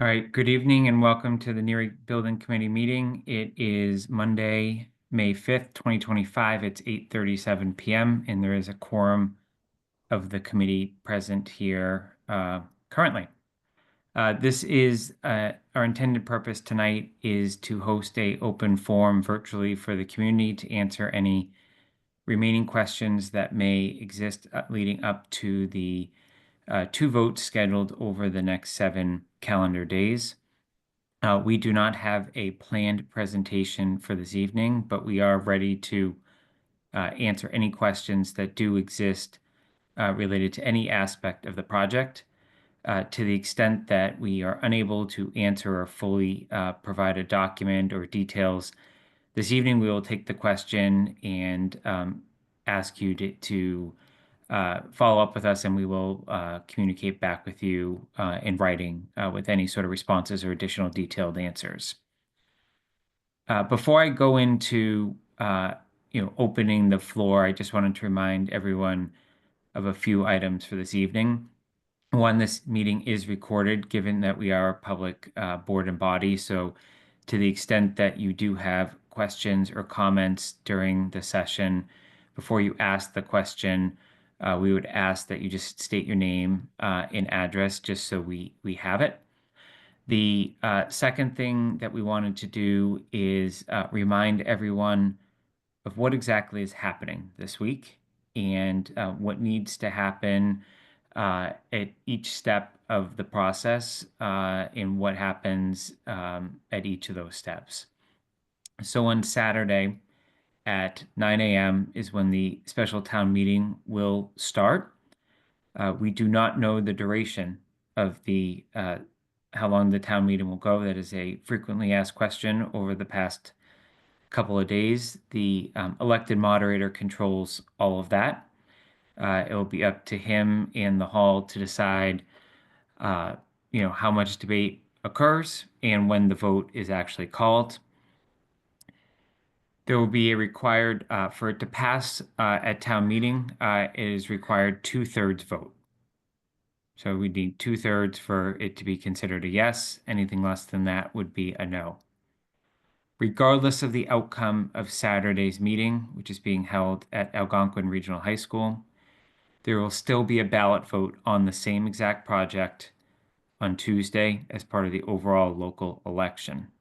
All right, good evening and welcome to the Neary Building Committee meeting. It is Monday, May 5th, 2025. It's 8:37 p.m. and there is a quorum of the committee present here currently. This is our intended purpose tonight is to host a open forum virtually for the community to answer any remaining questions that may exist leading up to the two votes scheduled over the next 7 calendar days. We do not have a planned presentation for this evening, but we are ready to answer any questions that do exist related to any aspect of the project. To the extent that we are unable to answer or fully provide a document or details this evening, we will take the question and ask you to follow up with us, and we will communicate back with you in writing with any sort of responses or additional detailed answers. Before I go into opening the floor, I just wanted to remind everyone of a few items for this evening. One, this meeting is recorded, given that we are a public board and body. So to the extent that you do have questions or comments during the session, before you ask the question, we would ask that you just state your name and address just so we have it. The second thing that we wanted to do is remind everyone of what exactly is happening this week and what needs to happen at each step of the process and what happens at each of those steps. So on Saturday at 9 a.m. is when the special town meeting will start. We do not know the duration of the how long the town meeting will go. That is a frequently asked question over the past couple of days. The elected moderator controls all of that. It will be up to him and the hall to decide, how much debate occurs and when the vote is actually called. There will be a required, for it to pass at town meeting, it is required 2/3 vote. So we need 2/3 for it to be considered a yes. Anything less than that would be a no. Regardless of the outcome of Saturday's meeting, which is being held at Algonquin Regional High School, there will still be a ballot vote on the same exact project on Tuesday as part of the overall local election.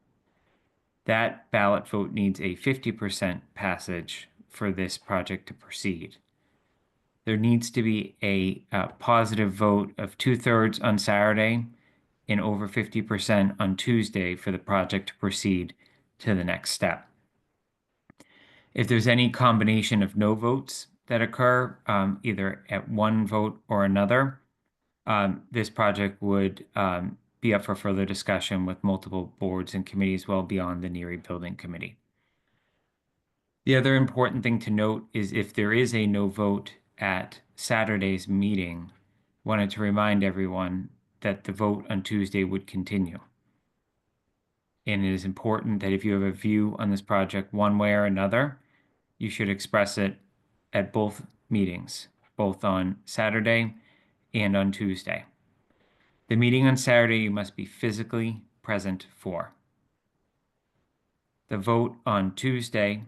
That ballot vote needs a 50% passage for this project to proceed. There needs to be a positive vote of 2/3 on Saturday and over 50% on Tuesday for the project to proceed to the next step. If there's any combination of no votes that occur, either at one vote or another, this project would be up for further discussion with multiple boards and committees well beyond the Neary Building Committee. The other important thing to note is if there is a no vote at Saturday's meeting, wanted to remind everyone that the vote on Tuesday would continue. And it is important that if you have a view on this project one way or another, you should express it at both meetings, both on Saturday and on Tuesday. The meeting on Saturday you must be physically present for. The vote on Tuesday,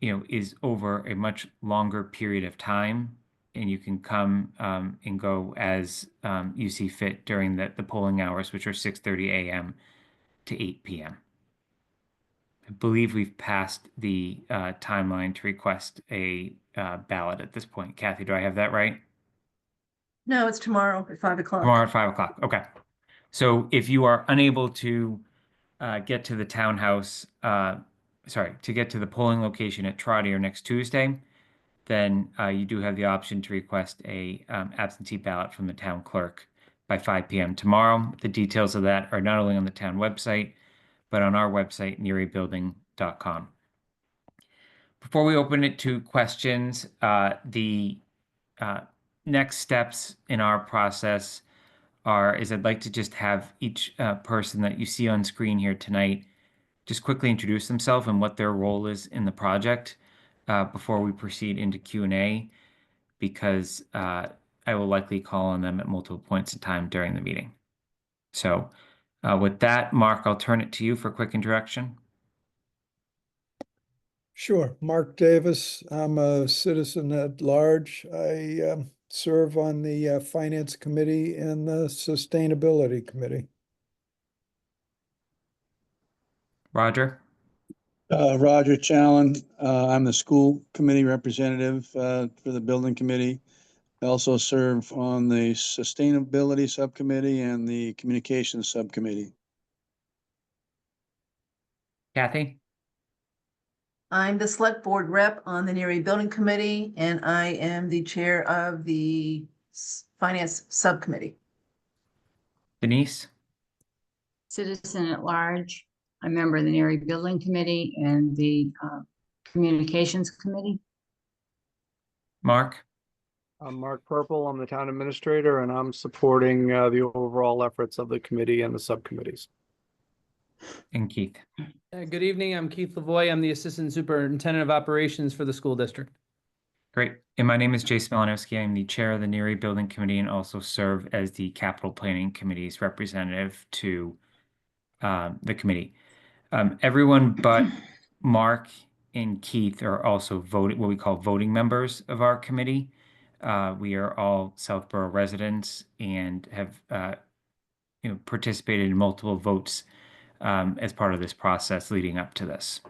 is over a much longer period of time, and you can come and go as you see fit during the polling hours, which are 6:30 a.m. to 8 p.m. I believe we've passed the timeline to request a ballot at this point. Kathy, do I have that right? No, it's tomorrow at 5 o'clock. Tomorrow at 5 o'clock. Okay. So if you are unable to get to the townhouse, to get to the polling location at Trotter next Tuesday, then you do have the option to request a absentee ballot from the town clerk by 5 p.m. tomorrow. The details of that are not only on the town website, but on our website, nearybuilding.com. Before we open it to questions, the next steps in our process is I'd like to just have each person that you see on screen here tonight just quickly introduce themselves and what their role is in the project before we proceed into Q&A, because I will likely call on them at multiple points in time during the meeting. So with that, Mark, I'll turn it to you for a quick introduction. Sure. Mark Davis. I'm a citizen at large. I serve on the Finance Committee and the Sustainability Committee. Roger. Roger Challen. I'm the school committee representative for the building committee. I also serve on the sustainability subcommittee and the communications subcommittee. Kathy. I'm the select board rep on the Neary Building Committee, and I am the chair of the Finance Subcommittee. Denise. Citizen at large. I'm a member of the Neary Building Committee and the Communications Committee. Mark. I'm Mark Purple. I'm the town administrator, and I'm supporting the overall efforts of the committee and the subcommittees. And Keith. Good evening. I'm Keith Lavoie. I'm the Assistant Superintendent of Operations for the school district. Great. And my name is Jason Malinowski. I'm the chair of the Neary Building Committee and also serve as the Capital Planning Committee's representative to the committee. Everyone but Mark and Keith are also what we call voting members of our committee. We are all Southborough residents and have participated in multiple votes as part of this process leading up to this.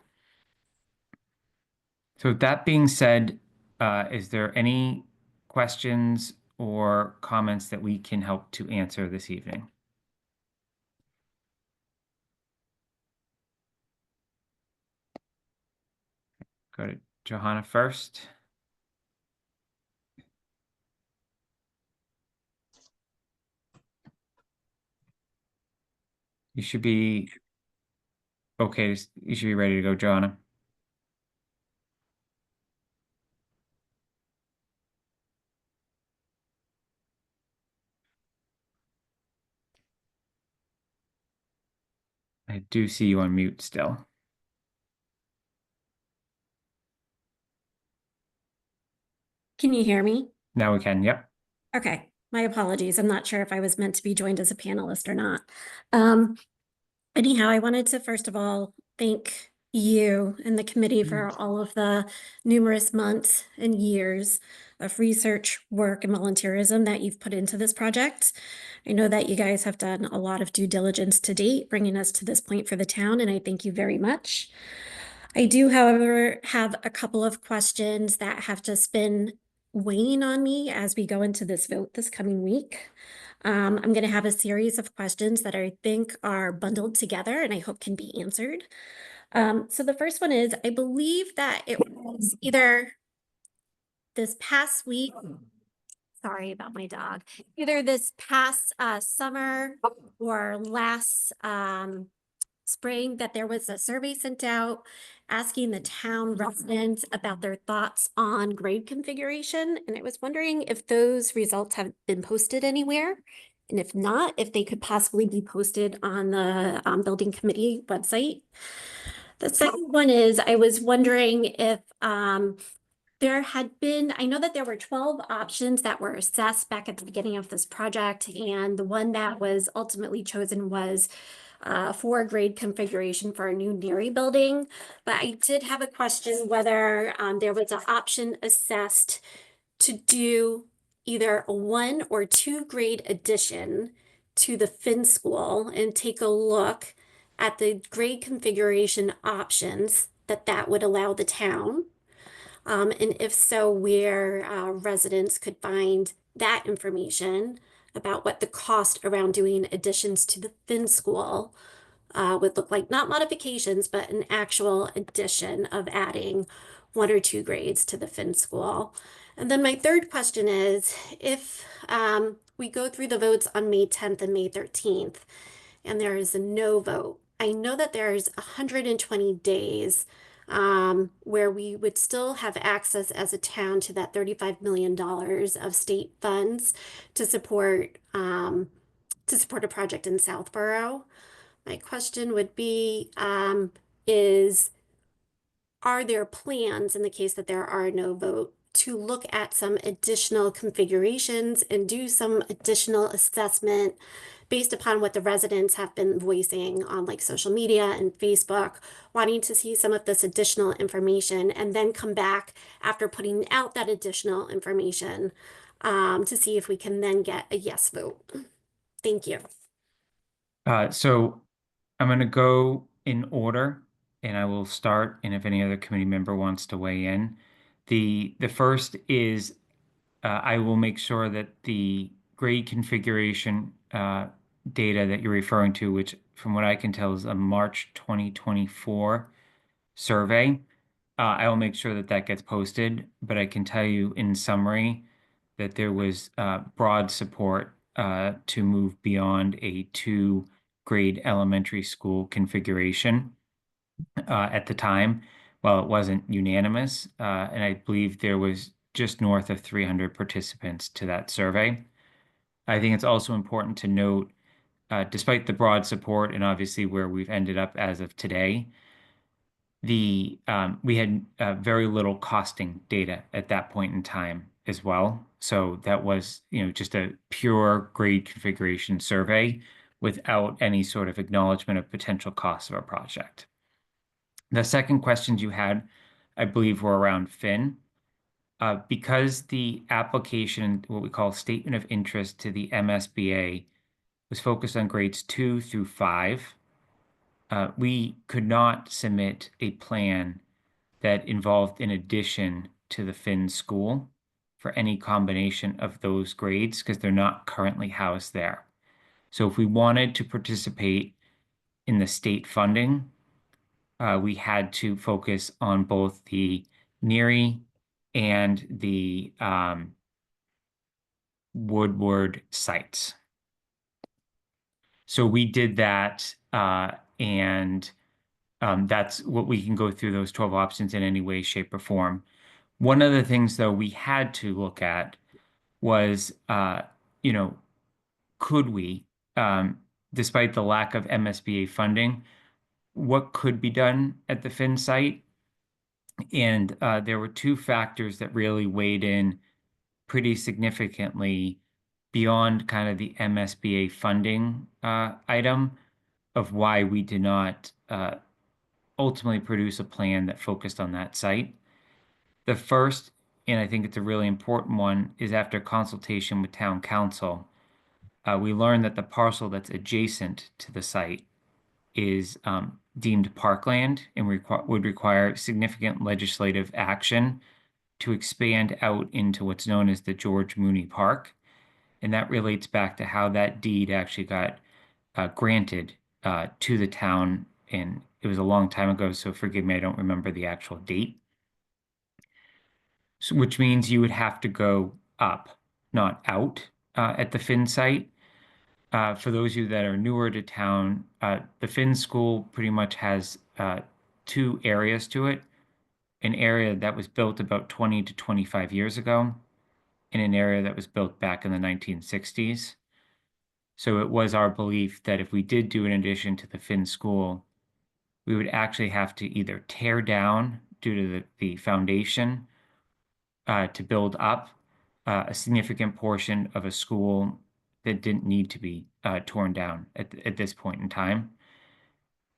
So with that being said, is there any questions or comments that we can help to answer this evening? Go to Johanna first. You should be okay. You should be ready to go, Johanna. I do see you on mute still. Can you hear me? Now we can. Yep. Okay, my apologies. I'm not sure if I was meant to be joined as a panelist or not. Anyhow, I wanted to first of all thank you and the committee for all of the numerous months and years of research, work, and volunteerism that you've put into this project. I know that you guys have done a lot of due diligence to date, bringing us to this point for the town, and I thank you very much. I do, however, have a couple of questions that have just been weighing on me as we go into this vote this coming week. I'm going to have a series of questions that I think are bundled together and I hope can be answered. So the first one is, I believe that it was either this past week, sorry about my dog, either this past summer or last spring that there was a survey sent out asking the town residents about their thoughts on grade configuration. And I was wondering if those results have been posted anywhere. And if not, if they could possibly be posted on the building committee website. The second one is, I was wondering if there had been, I know that there were 12 options that were assessed back at the beginning of this project, and the one that was ultimately chosen was for a grade configuration for a new Neary building. But I did have a question whether there was an option assessed to do either a 1 or 2 grade addition to the Finn School and take a look at the grade configuration options that would allow the town. And if so, where residents could find that information about what the cost around doing additions to the Finn School would look like, not modifications, but an actual addition of adding 1 or 2 grades to the Finn School. And then my third question is, if we go through the votes on May 10th and May 13th, and there is a no vote, I know that there's 120 days where we would still have access as a town to that $35 million of state funds to support a project in Southborough. My question would be, are there plans in the case that there are no vote to look at some additional configurations and do some additional assessment based upon what the residents have been voicing on like social media and Facebook, wanting to see some of this additional information and then come back after putting out that additional information to see if we can then get a yes vote. Thank you. So I'm going to go in order, and I will start, and if any other committee member wants to weigh in. The first is I will make sure that the grade configuration data that you're referring to, which from what I can tell is a March 2024 survey, I will make sure that that gets posted. But I can tell you in summary that there was broad support to move beyond a 2-grade elementary school configuration at the time. While it wasn't unanimous, and I believe there was just north of 300 participants to that survey. I think it's also important to note, despite the broad support and obviously where we've ended up as of today, we had very little costing data at that point in time as well. So that was, just a pure grade configuration survey without any sort of acknowledgement of potential costs of a project. The second questions you had, I believe, were around Finn. Because the application, what we call statement of interest to the MSBA, was focused on grades 2 through 5, we could not submit a plan that involved an addition to the Finn school for any combination of those grades because they're not currently housed there. So if we wanted to participate in the state funding, we had to focus on both the Neary and the Woodward sites. So we did that, and that's what we can go through those 12 options in any way, shape, or form. One of the things, though, we had to look at was, could we, despite the lack of MSBA funding, what could be done at the Finn site? And there were 2 factors that really weighed in pretty significantly beyond kind of the MSBA funding item of why we did not ultimately produce a plan that focused on that site. The first, and I think it's a really important one, is after consultation with town council, we learned that the parcel that's adjacent to the site is deemed parkland and would require significant legislative action to expand out into what's known as the George Mooney Park. And that relates back to how that deed actually got granted to the town. And it was a long time ago, so forgive me, I don't remember the actual date. So, which means you would have to go up, not out, at the Finn site. For those of you that are newer to town, the Finn School pretty much has 2 areas to it. An area that was built about 20 to 25 years ago, in an area that was built back in the 1960s. So it was our belief that if we did do an addition to the Finn School, we would actually have to either tear down due to the foundation to build up a significant portion of a school that didn't need to be torn down at this point in time.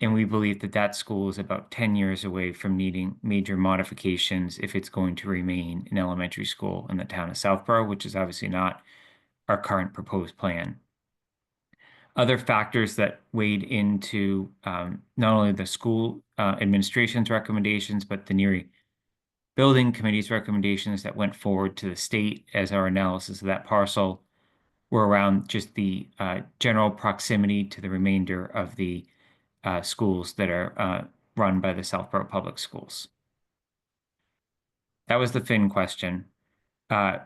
And we believe that that school is about 10 years away from needing major modifications if it's going to remain an elementary school in the town of Southborough, which is obviously not our current proposed plan. Other factors that weighed into not only the school administration's recommendations, but the Neary Building Committee's recommendations that went forward to the state as our analysis of that parcel were around just the general proximity to the remainder of the schools that are run by the Southborough Public Schools. That was the Finn question. Maybe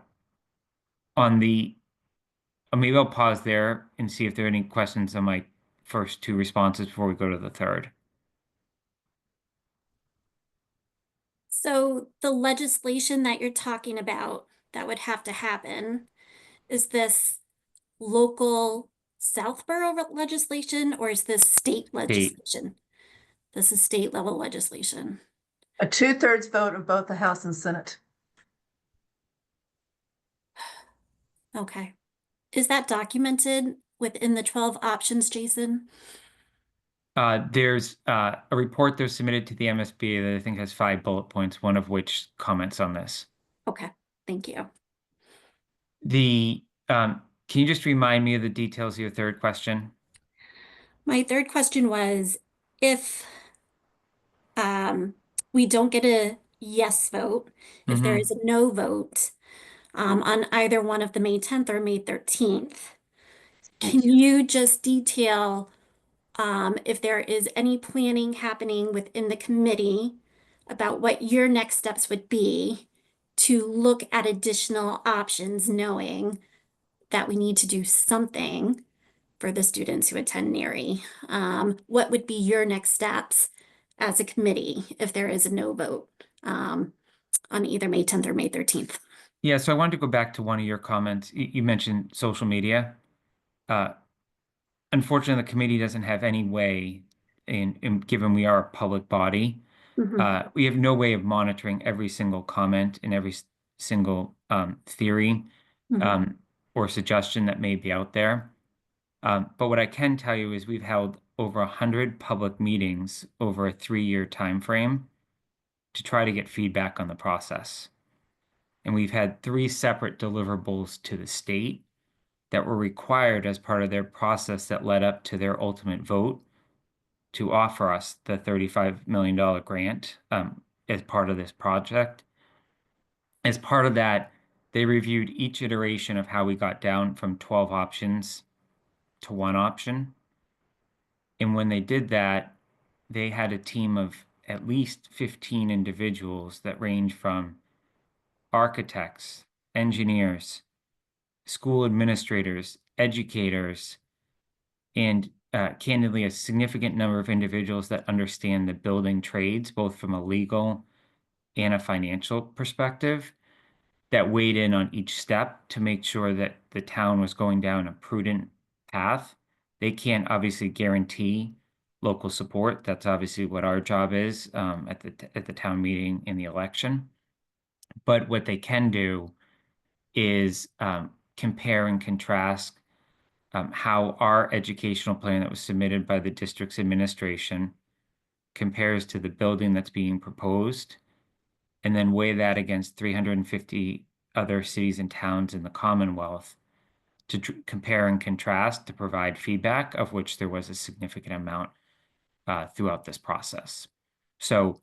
I'll pause there and see if there are any questions on my first 2 responses before we go to the third. So the legislation that you're talking about that would have to happen, is this local Southborough legislation or is this state legislation? This is state level legislation. A 2/3 vote of both the House and Senate. Okay. Is that documented within the 12 options, Jason? There's a report that's submitted to the MSBA that I think has 5 bullet points, one of which comments on this. Okay, thank you. Can you just remind me of the details of your third question? My third question was if we don't get a yes vote, if there is a no vote on either one of the May 10th or May 13th, can you just detail if there is any planning happening within the committee about what your next steps would be to look at additional options, knowing that we need to do something for the students who attend Neary? What would be your next steps as a committee if there is a no vote on either May 10th or May 13th? Yeah, so I wanted to go back to one of your comments. You mentioned social media. Unfortunately, the committee doesn't have any way, given we are a public body, Mhm. we have no way of monitoring every single comment and every single theory Mhm. or suggestion that may be out there. But what I can tell you is we've held over 100 public meetings over a 3-year time frame to try to get feedback on the process. And we've had 3 separate deliverables to the state that were required as part of their process that led up to their ultimate vote to offer us the $35 million grant as part of this project. As part of that, they reviewed each iteration of how we got down from 12 options to 1 option. And when they did that, they had a team of at least 15 individuals that range from architects, engineers, school administrators, educators, and candidly, a significant number of individuals that understand the building trades, both from a legal and a financial perspective, that weighed in on each step to make sure that the town was going down a prudent path. They can't obviously guarantee local support. That's obviously what our job is at the town meeting in the election. But what they can do is compare and contrast how our educational plan that was submitted by the district's administration compares to the building that's being proposed, and then weigh that against 350 other cities and towns in the Commonwealth to compare and contrast to provide feedback, of which there was a significant amount throughout this process. So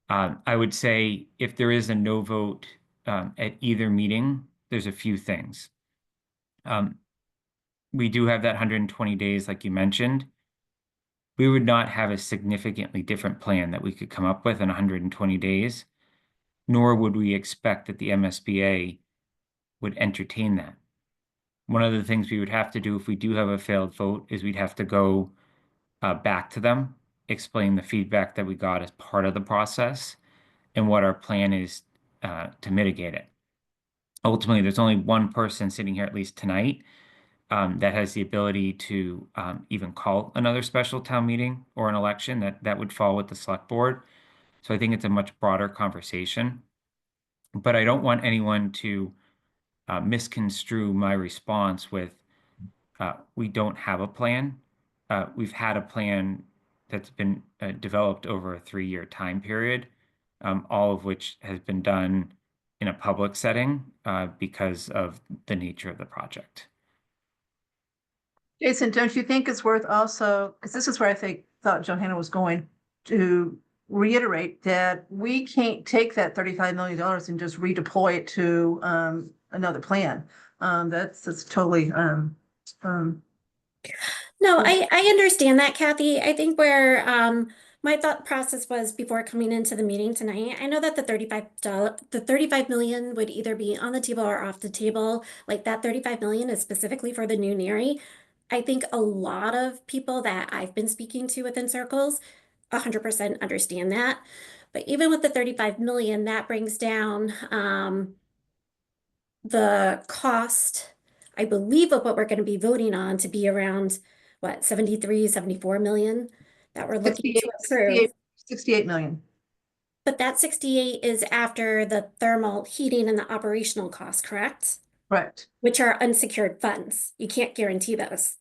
I would say if there is a no vote at either meeting, there's a few things. We do have that 120 days, like you mentioned. We would not have a significantly different plan that we could come up with in 120 days, nor would we expect that the MSBA would entertain that. One of the things we would have to do if we do have a failed vote is we'd have to go back to them, explain the feedback that we got as part of the process, and what our plan is to mitigate it. Ultimately, there's only one person sitting here, at least tonight, that has the ability to even call another special town meeting or an election that would fall with the select board. So I think it's a much broader conversation. But I don't want anyone to misconstrue my response with we don't have a plan. We've had a plan that's been developed over a 3-year time period, all of which has been done in a public setting because of the nature of the project. Jason, don't you think it's worth also, because this is where thought Johanna was going, to reiterate that we can't take that $35 million and just redeploy it to another plan. That's totally No, I understand that, Kathy. I think where my thought process was before coming into the meeting tonight, I know that the 35 million would either be on the table or off the table. Like that 35 million is specifically for the new Neary. I think a lot of people that I've been speaking to within circles 100% understand that. But even with the 35 million, that brings down the cost, I believe, of what we're going to be voting on to be around, what, 73, 74 million that we're looking to 68, approve. 68 million. But that 68 is after the thermal heating and the operational cost, correct? Correct. which are unsecured funds. You can't guarantee those,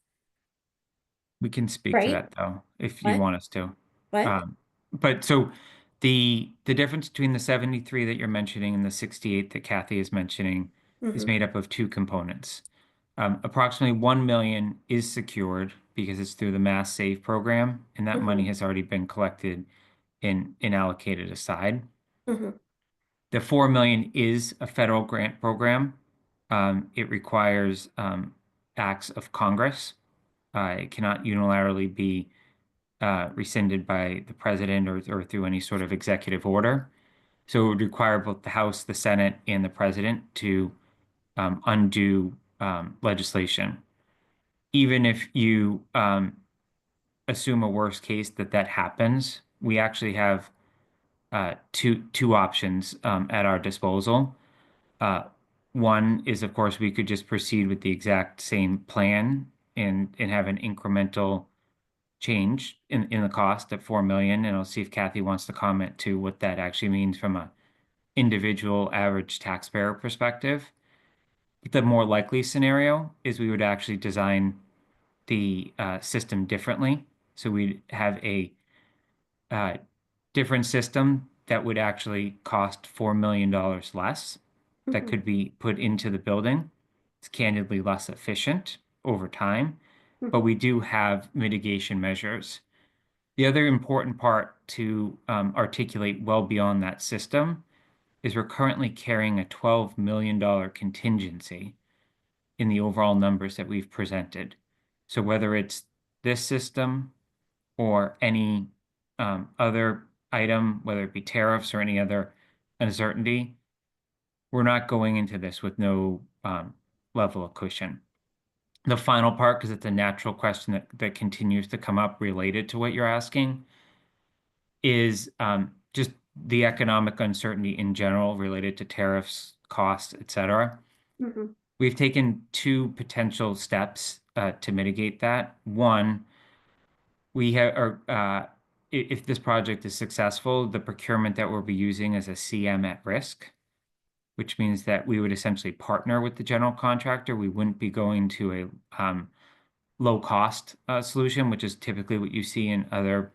We can speak to right? that though, if you What? want us to. What? But so the difference between the 73 that you're mentioning and the 68 that Kathy is mentioning is Mhm, made up of two components. Approximately 1 million is secured because it's through the Mass Save program, and that money mhm, has already been collected and allocated aside. mhm, The 4 million is a federal grant program. It requires acts of Congress. It cannot unilaterally be rescinded by the president or through any sort of executive order. So it would require both the House, the Senate, and the president to undo legislation. Even if you assume a worst case that happens, we actually have two options at our disposal. Uh, One is, of course, we could just proceed with the exact same plan and have an incremental change in the cost at 4 million. And I'll see if Kathy wants to comment to what that actually means from a individual average taxpayer perspective. The more likely scenario is we would actually design the system differently. So we'd have a uh, different system that would actually cost $4 million less that mhm, could be put into the building. It's candidly less efficient over time, but mhm, we do have mitigation measures. The other important part to articulate well beyond that system is we're currently carrying a $12 million contingency in the overall numbers that we've presented. So whether it's this system or any other item, whether it be tariffs or any other uncertainty, we're not going into this with no level of cushion. The final part, because it's a natural question that continues to come up related to what you're asking, is just the economic uncertainty in general related to tariffs, costs, et cetera. mhm, We've taken two potential steps to mitigate that. One, we have, or if this project is successful, the procurement that we'll be using is a CM at risk, which means that we would essentially partner with the general contractor. We wouldn't be going to a low cost solution, which is typically what you see in other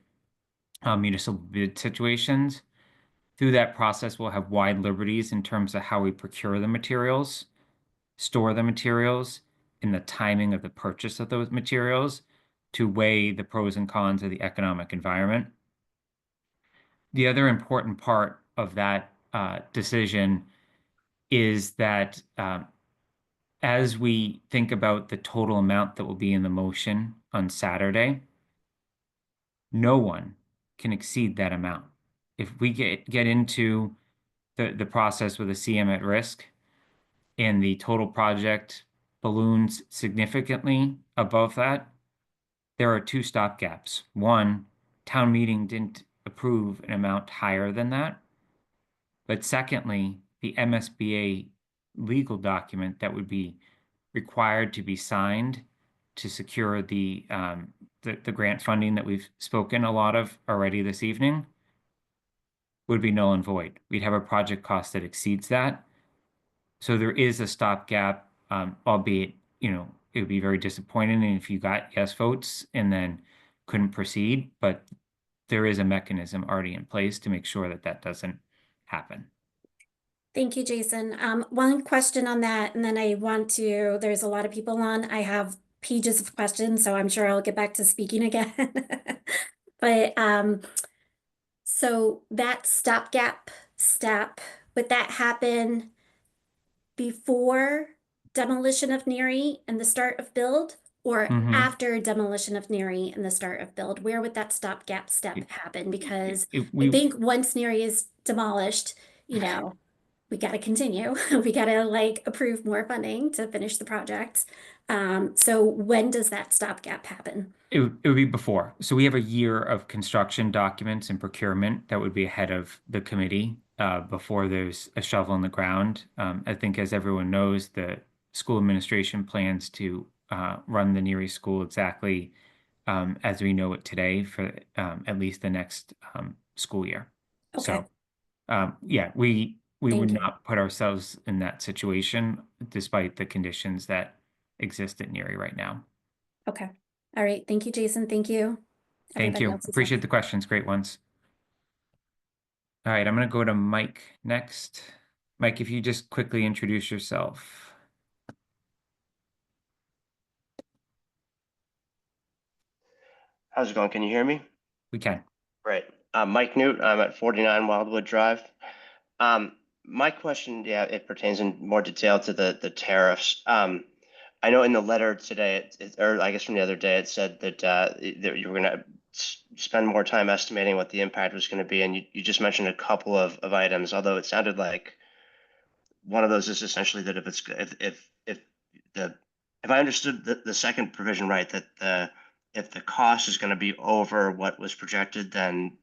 municipal bid situations. Through that process, we'll have wide liberties in terms of how we procure the materials, store the materials, and the timing of the purchase of those materials to weigh the pros and cons of the economic environment. The other important part of that decision is that as we think about the total amount that will be in the motion on Saturday, no one can exceed that amount. If we get into the process with a CM at risk and the total project balloons significantly above that, there are two stopgaps. One, town meeting didn't approve an amount higher than that. But secondly, the MSBA legal document that would be required to be signed to secure the grant funding that we've spoken a lot of already this evening would be null and void. We'd have a project cost that exceeds that. So there is a stopgap, albeit, it would be very disappointing if you got yes votes and then couldn't proceed, but there is a mechanism already in place to make sure that doesn't happen. Thank you, Jason. One question on that, and then there's a lot of people on. I have pages of questions, so I'm sure I'll get back to speaking again. But so that stopgap step, would that happen before demolition of Neary and the start of build, or Mhm. after demolition of Neary and the start of build? Where would that stopgap step happen? Because If I we think once Neary is demolished, we got to continue. We got to approve more funding to finish the project. So when does that stopgap happen? it would be before. So we have a year of construction documents and procurement that would be ahead of the committee before there's a shovel in the ground. I think, as everyone knows, the school administration plans to run the Neary School exactly as we know it today for at least the next school year. Okay. So, yeah, we we Thank would you. not put ourselves in that situation despite the conditions that exist at Neary right now. Okay. All right. Thank you, Jason. Thank you. Thank Everybody you. else as well. Appreciate the questions. Great ones. All right, I'm going to go to Mike next. Mike, if you just quickly introduce yourself. How's it going? Can you hear me? We can. Great. Mike Newt, I'm at 49 Wildwood Drive. My question, yeah, it pertains in more detail to the tariffs. I know in the letter today, or I guess from the other day, it said that, that you were going to spend more time estimating what the impact was going to be, and you just mentioned a couple of items, although it sounded like one of those is essentially that if I understood the second provision right, that if the cost is going to be over what was projected, then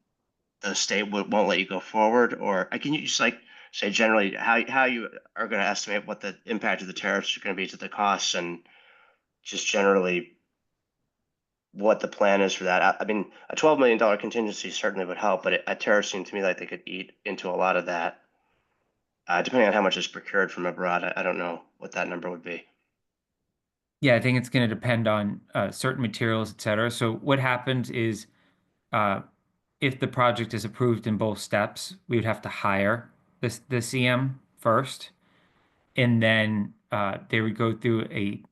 the state won't let you go forward. Or can you just like say generally how you are going to estimate what the impact of the tariffs are going to be to the costs, and just generally what the plan is for that? I mean, a $12 million contingency certainly would help, but a tariff seemed to me like they could eat into a lot of that. Depending on how much is procured from abroad, I don't know what that number would be. Yeah, I think it's going to depend on certain materials, et cetera. So what happens is if the project is approved in both steps, we would have to hire the CM first, and then they would go through a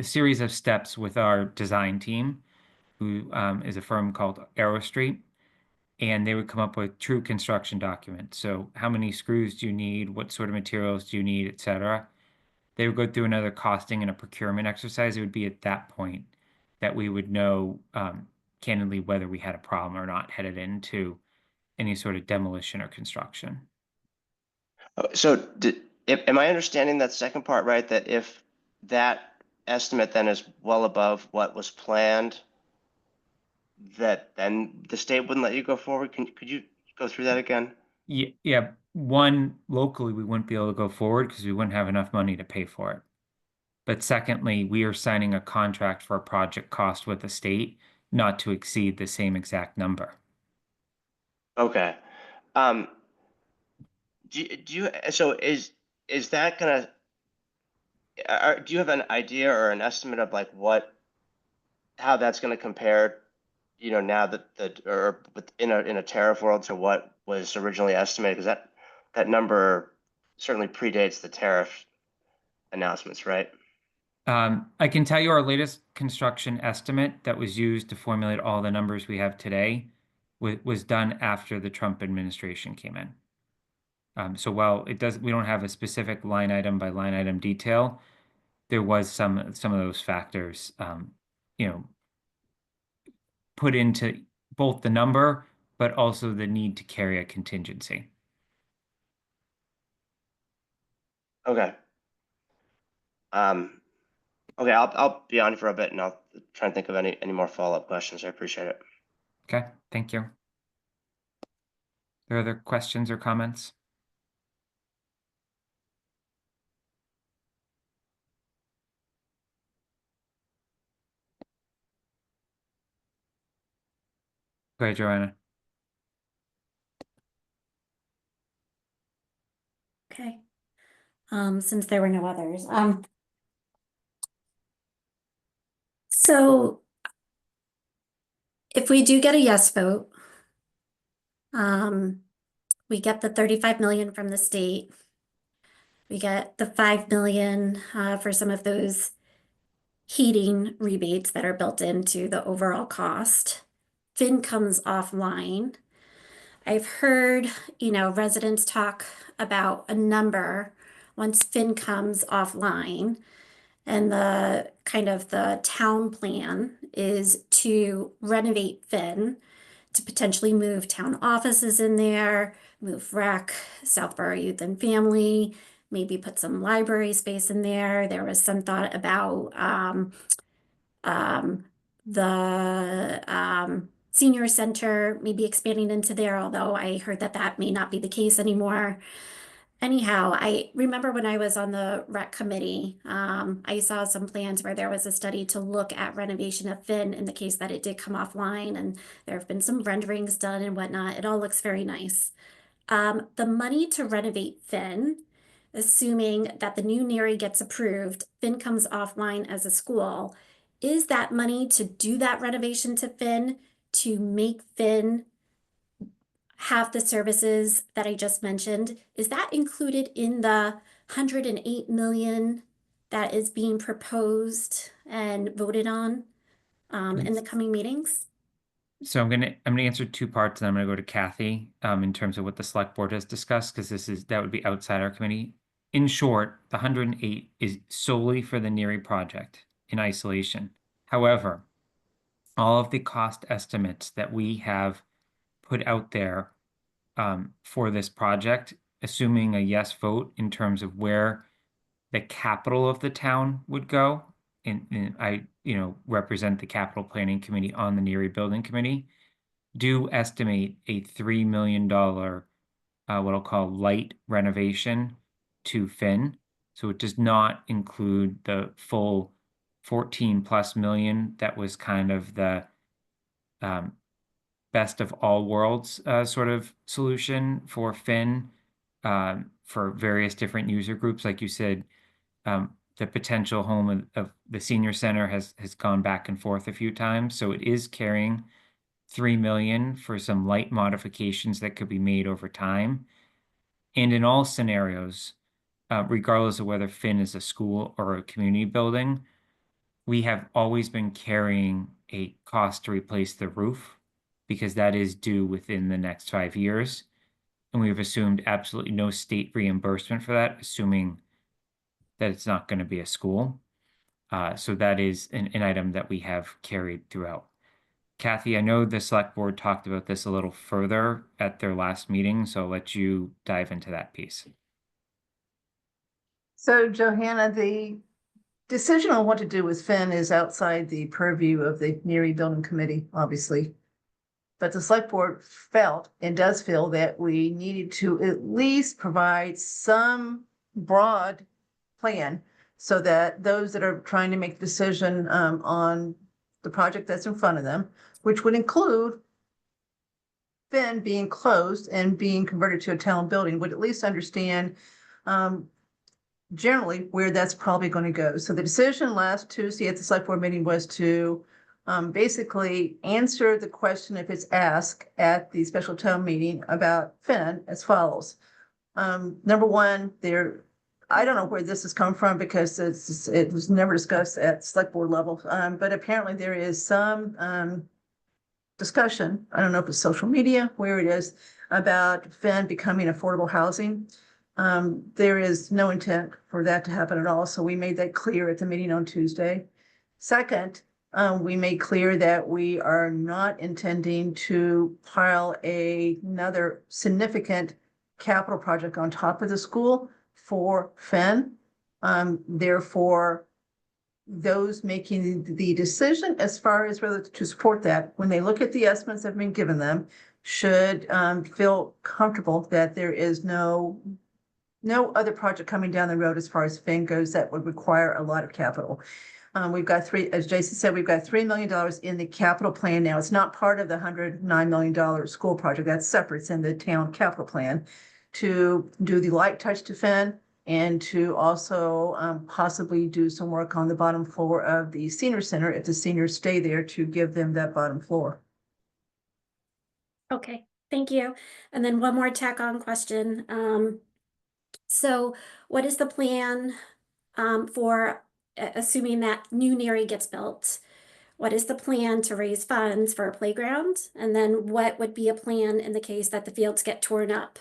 series of steps with our design team, who is a firm called AeroStreet, and they would come up with true construction documents. So how many screws do you need? What sort of materials do you need, et cetera. They would go through another costing and a procurement exercise. It would be at that point that we would know candidly whether we had a problem or not headed into any sort of demolition or construction. So am I understanding that second part right? That if that estimate then is well above what was planned, that then the state wouldn't let you go forward? Could you go through that again? Yeah, one, locally, we wouldn't be able to go forward because we wouldn't have enough money to pay for it. But secondly, we are signing a contract for a project cost with the state not to exceed the same exact number. Okay. Um, so is that gonna, do you have an idea or an estimate of like how that's gonna compare, now or in a tariff world to what was originally estimated? Because that number certainly predates the tariff announcements, right? I can tell you our latest construction estimate that was used to formulate all the numbers we have today was done after the Trump administration came in. So while we don't have a specific line item by line item detail, there was some of those factors, put into both the number, but also the need to carry a contingency. Okay. Okay, I'll be on for a bit and I'll try and think of any more follow-up questions. I appreciate it. Okay, thank you. Are there other questions or comments? Go ahead, Joanna. Okay. Since there were no others. So if we do get a yes vote, we get the 35 million from the state. We get the 5 million for some of those heating rebates that are built into the overall cost. Fin comes offline. I've heard, residents talk about a number once Fin comes offline. And the kind of the town plan is to renovate Finn, to potentially move town offices in there, move rec, Southborough Youth and Family, maybe put some library space in there. There was some thought about the senior center, maybe expanding into there, although I heard that may not be the case anymore. Anyhow, I remember when I was on the rec committee, I saw some plans where there was a study to look at renovation of Finn in the case that it did come offline, and there have been some renderings done and whatnot. It all looks very nice. The money to renovate Finn, assuming that the new Neary gets approved, Finn comes offline as a school, is that money to do that renovation to Finn, to make Finn have the services that I just mentioned? Is that included in the 108 million that is being proposed and voted on in the coming meetings? So I'm gonna answer two parts, and I'm gonna go to Kathy in terms of what the select board has discussed, because that would be outside our committee. In short, the 108 is solely for the Neary project in isolation. However, all of the cost estimates that we have put out there for this project, assuming a yes vote in terms of where the capital of the town would go, and I, represent the capital planning committee on the Neary Building Committee, do estimate a $3 million, what I'll call light renovation to Finn. So it does not include the full 14 plus million that was kind of the best of all worlds sort of solution for Finn for various different user groups. Like you said, the potential home of the senior center has gone back and forth a few times. So it is carrying 3 million for some light modifications that could be made over time. And in all scenarios, regardless of whether Finn is a school or a community building, we have always been carrying a cost to replace the roof because that is due within the next 5 years. And we've assumed absolutely no state reimbursement for that, assuming that it's not going to be a school. So that is an item that we have carried throughout. Kathy, I know the select board talked about this a little further at their last meeting, so I'll let you dive into that piece. So Johanna, the decision on what to do with Finn is outside the purview of the Neary Building Committee, obviously. But the select board felt and does feel that we needed to at least provide some broad plan so that those that are trying to make the decision on the project that's in front of them, which would include Finn being closed and being converted to a town building, would at least understand generally where that's probably going to go. So the decision last Tuesday at the select board meeting was to basically answer the question if it's asked at the special town meeting about Finn as follows. Number one, I don't know where this has come from because it was never discussed at select board level, but apparently there is some discussion, I don't know if it's social media, where it is, about Finn becoming affordable housing. There is no intent for that to happen at all, so we made that clear at the meeting on Tuesday. Second, we made clear that we are not intending to pile another significant capital project on top of the school for Finn. Therefore, those making the decision as far as whether to support that, when they look at the estimates that have been given them, should feel comfortable that there is no other project coming down the road as far as Finn goes that would require a lot of capital. We've got as Jason said, we've got $3 million in the capital plan now. It's not part of the $109 million school project. That's separate. It's in the town capital plan to do the light touch to Finn and to also possibly do some work on the bottom floor of the senior center if the seniors stay there, to give them that bottom floor. Okay, thank you. And then one more tack on question. So what is the plan for assuming that new Neary gets built? What is the plan to raise funds for a playground? And then what would be a plan in the case that the fields get torn up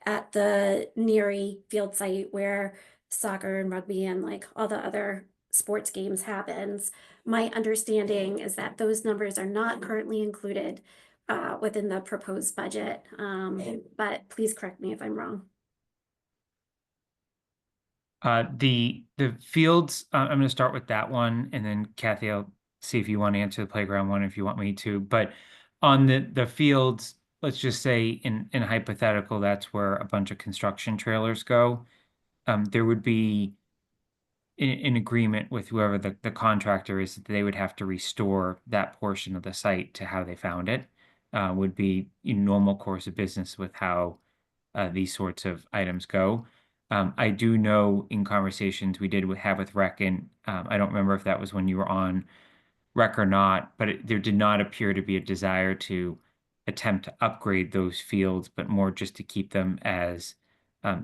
at the Neary field site where soccer and rugby and like all the other sports games happens? My understanding is that those numbers are not currently included within the proposed budget, but please correct me if I'm wrong. The fields, I'm going to start with that one, and then Kathy, I'll see if you want to answer the playground one if you want me to. But on the fields, let's just say in hypothetical, that's where a bunch of construction trailers go. There would be in agreement with whoever the contractor is that they would have to restore that portion of the site to how they found it. Would be in normal course of business with how these sorts of items go. I do know in conversations we did have with Rec, and I don't remember if that was when you were on Rec or not, but there did not appear to be a desire to attempt to upgrade those fields, but more just to keep them as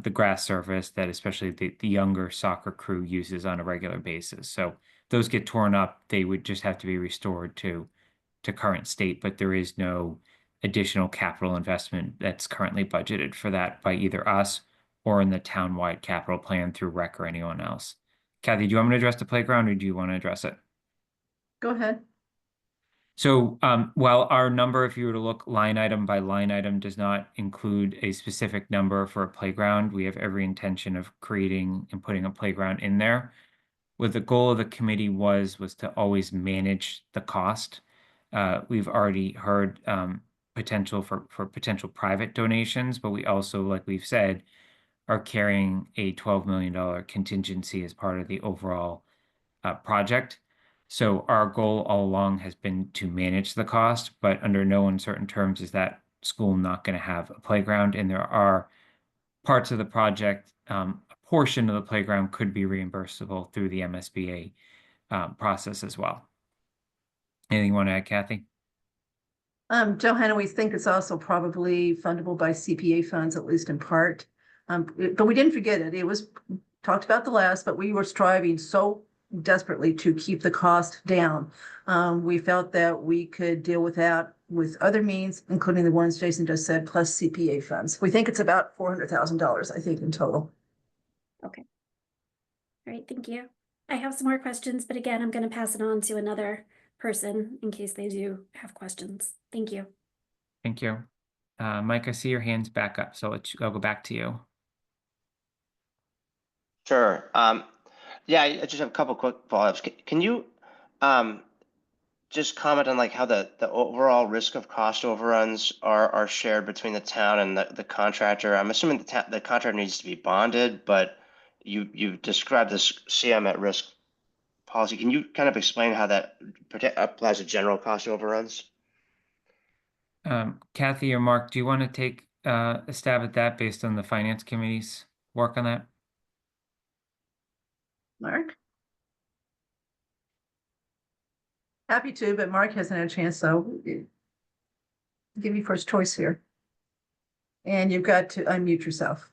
the grass surface that especially the younger soccer crew uses on a regular basis. So those get torn up, they would just have to be restored to current state, but there is no additional capital investment that's currently budgeted for that by either us or in the town-wide capital plan through Rec or anyone else. Kathy, do you want me to address the playground or do you want to address it? Go ahead. So while our number, if you were to look line item by line item, does not include a specific number for a playground, we have every intention of creating and putting a playground in there. What the goal of the committee was to always manage the cost. We've already heard potential for potential private donations, but we also, like we've said, are carrying a $12 million contingency as part of the overall project. So our goal all along has been to manage the cost, but under no uncertain terms is that school not going to have a playground. And there are parts of the project, a portion of the playground could be reimbursable through the MSBA process as well. Anything you want to add, Kathy? Johanna, we think it's also probably fundable by CPA funds, at least in part. But we didn't forget it. It was talked about the last, but we were striving so desperately to keep the cost down. We felt that we could deal with that with other means, including the ones Jason just said, plus CPA funds. We think it's about $400,000, I think, in total. Okay. All right, thank you. I have some more questions, but again, I'm going to pass it on to another person in case they do have questions. Thank you. Thank you. Mike, I see your hand's back up, so I'll go back to you. Sure. Yeah, I just have a couple quick follow-ups. Can you just comment on like how the overall risk of cost overruns are shared between the town and the contractor? I'm assuming the contractor needs to be bonded, but you've described this CM at risk policy. Can you kind of explain how that applies to general cost overruns? Kathy or Mark, do you want to take a stab at that based on the finance committee's work on that? Mark? Happy to, but Mark hasn't had a chance, so give you first choice here. And you've got to unmute yourself.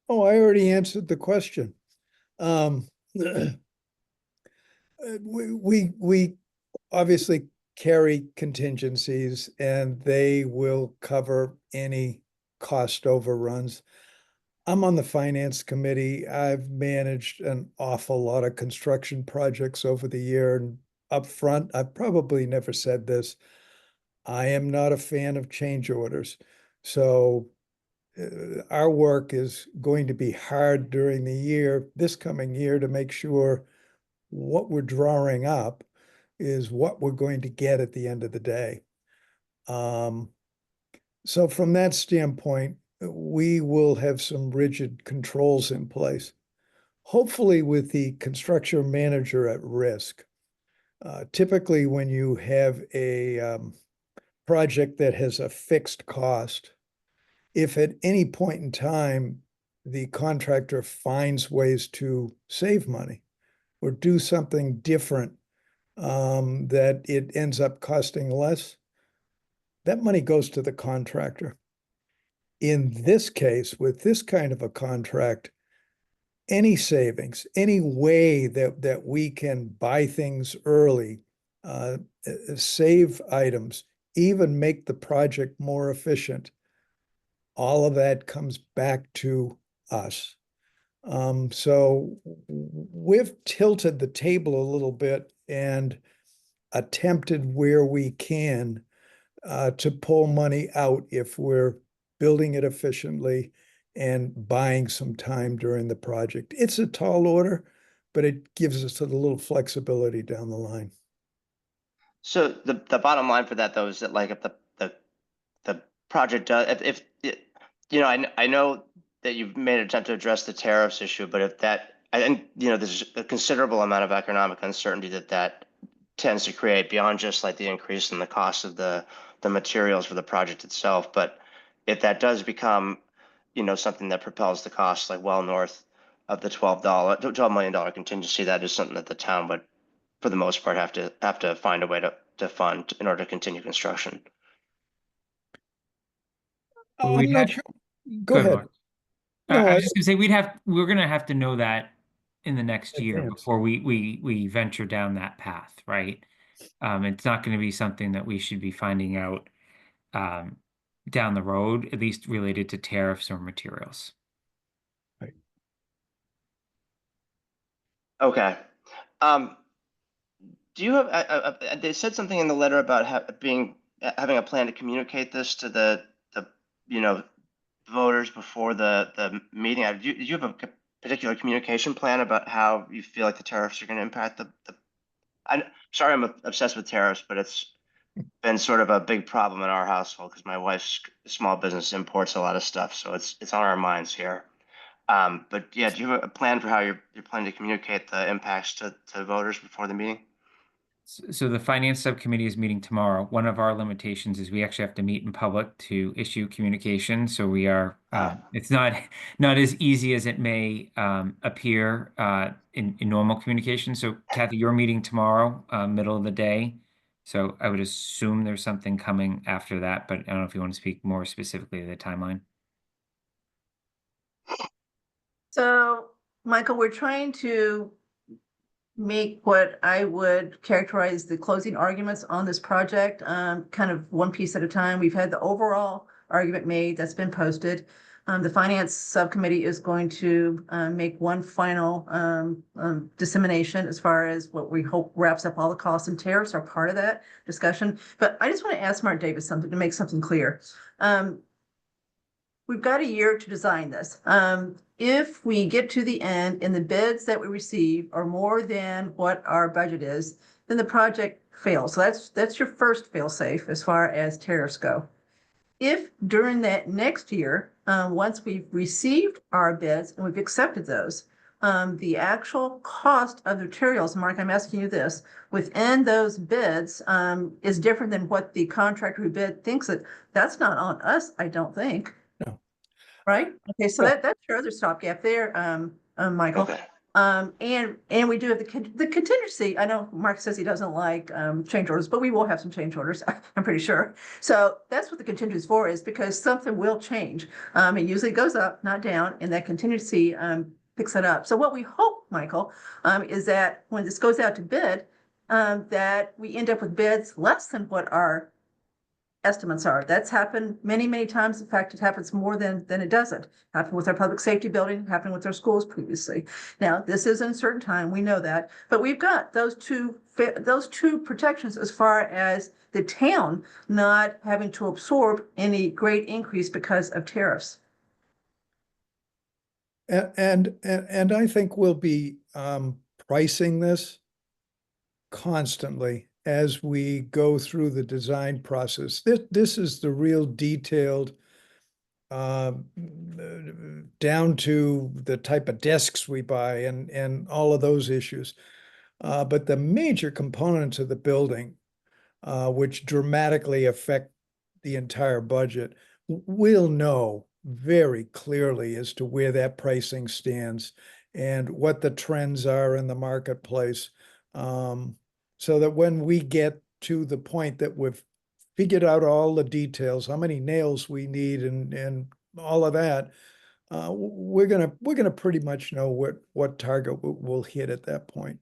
Oh, I already answered the question. We obviously carry contingencies and they will cover any cost overruns. I'm on the finance committee. I've managed an awful lot of construction projects over the year, and up front, I've probably never said this. I am not a fan of change orders. So our work is going to be hard during the year, this coming year, to make sure what we're drawing up is what we're going to get at the end of the day. So from that standpoint, we will have some rigid controls in place, hopefully with the construction manager at risk. Typically, when you have a project that has a fixed cost, if at any point in time the contractor finds ways to save money or do something different that it ends up costing less, that money goes to the contractor. In this case, with this kind of a contract, any savings, any way that we can buy things early, save items, even make the project more efficient, all of that comes back to us. So we've tilted the table a little bit and attempted where we can to pull money out if we're building it efficiently and buying some time during the project. It's a tall order, but it gives us a little flexibility down the line. So the bottom line for that though is that like if the project does if you know I know that you've made an attempt to address the tariffs issue, but if that and you know there's a considerable amount of economic uncertainty that tends to create beyond just like the increase in the cost of the materials for the project itself. But if that does become, something that propels the cost like well north of the $12 million contingency, that is something that the town would, for the most part, have to find a way to fund in order to continue construction. I'm not sure. Go Good, ahead. Mark. No, I I was just gonna say we're gonna have to know that in the next year advance. before we venture down that path, right? It's not going to be something that we should be finding out um, down the road, at least related to tariffs or materials. Right. Okay. Um, do you have, they said something in the letter about having a plan to communicate this to the, you know, voters before the meeting. Did you have a particular communication plan about how you feel like the tariffs are going to impact I'm sorry, I'm obsessed with tariffs, but it's been sort of a big problem in our household because my wife's small business imports a lot of stuff, so it's on our minds here. But yeah, do you have a plan for how you're planning to communicate the impacts to voters before the meeting? So the finance subcommittee is meeting tomorrow. One of our limitations is we actually have to meet in public to issue communication. So we are, it's not as easy as it may appear in normal communication. So Kathy, you're meeting tomorrow, middle of the day. So I would assume there's something coming after that, but I don't know if you want to speak more specifically to the timeline. So, Michael, we're trying to make what I would characterize the closing arguments on this project, kind of one piece at a time. We've had the overall argument made that's been posted. The finance subcommittee is going to make one final dissemination as far as what we hope wraps up all the costs, and tariffs are part of that discussion. But I just want to ask Mark Davis something to make something clear. We've got a year to design this. If we get to the end and the bids that we receive are more than what our budget is, then the project fails. So that's your first fail safe as far as tariffs go. If during that next year, once we've received our bids and we've accepted those, the actual cost of the materials, Mark, I'm asking you this, within those bids is different than what the contractor who bid thinks that that's not on us, I don't think. No. Right? Okay, so No. that's your other stopgap there, Michael. Okay. And we do have the contingency. I know Mark says he doesn't like change orders, but we will have some change orders, I'm pretty sure. So that's what the contingency is for, is because something will change. It usually goes up, not down, and that contingency picks it up. So what we hope, Michael, is that when this goes out to bid, that we end up with bids less than what our estimates are. That's happened many, many times. In fact, it happens more than it doesn't. Happened with our public safety building, happened with our schools previously. Now, this is an uncertain time, we know that, but we've got those two protections as far as the town not having to absorb any great increase because of tariffs. And I think we'll be pricing this constantly as we go through the design process. This is the real detailed down to the type of desks we buy and all of those issues. But the major components of the building, which dramatically affect the entire budget, we'll know very clearly as to where that pricing stands and what the trends are in the marketplace. So that when we get to the point that we've figured out all the details, how many nails we need and all of that, we're gonna pretty much know what target we'll hit at that point.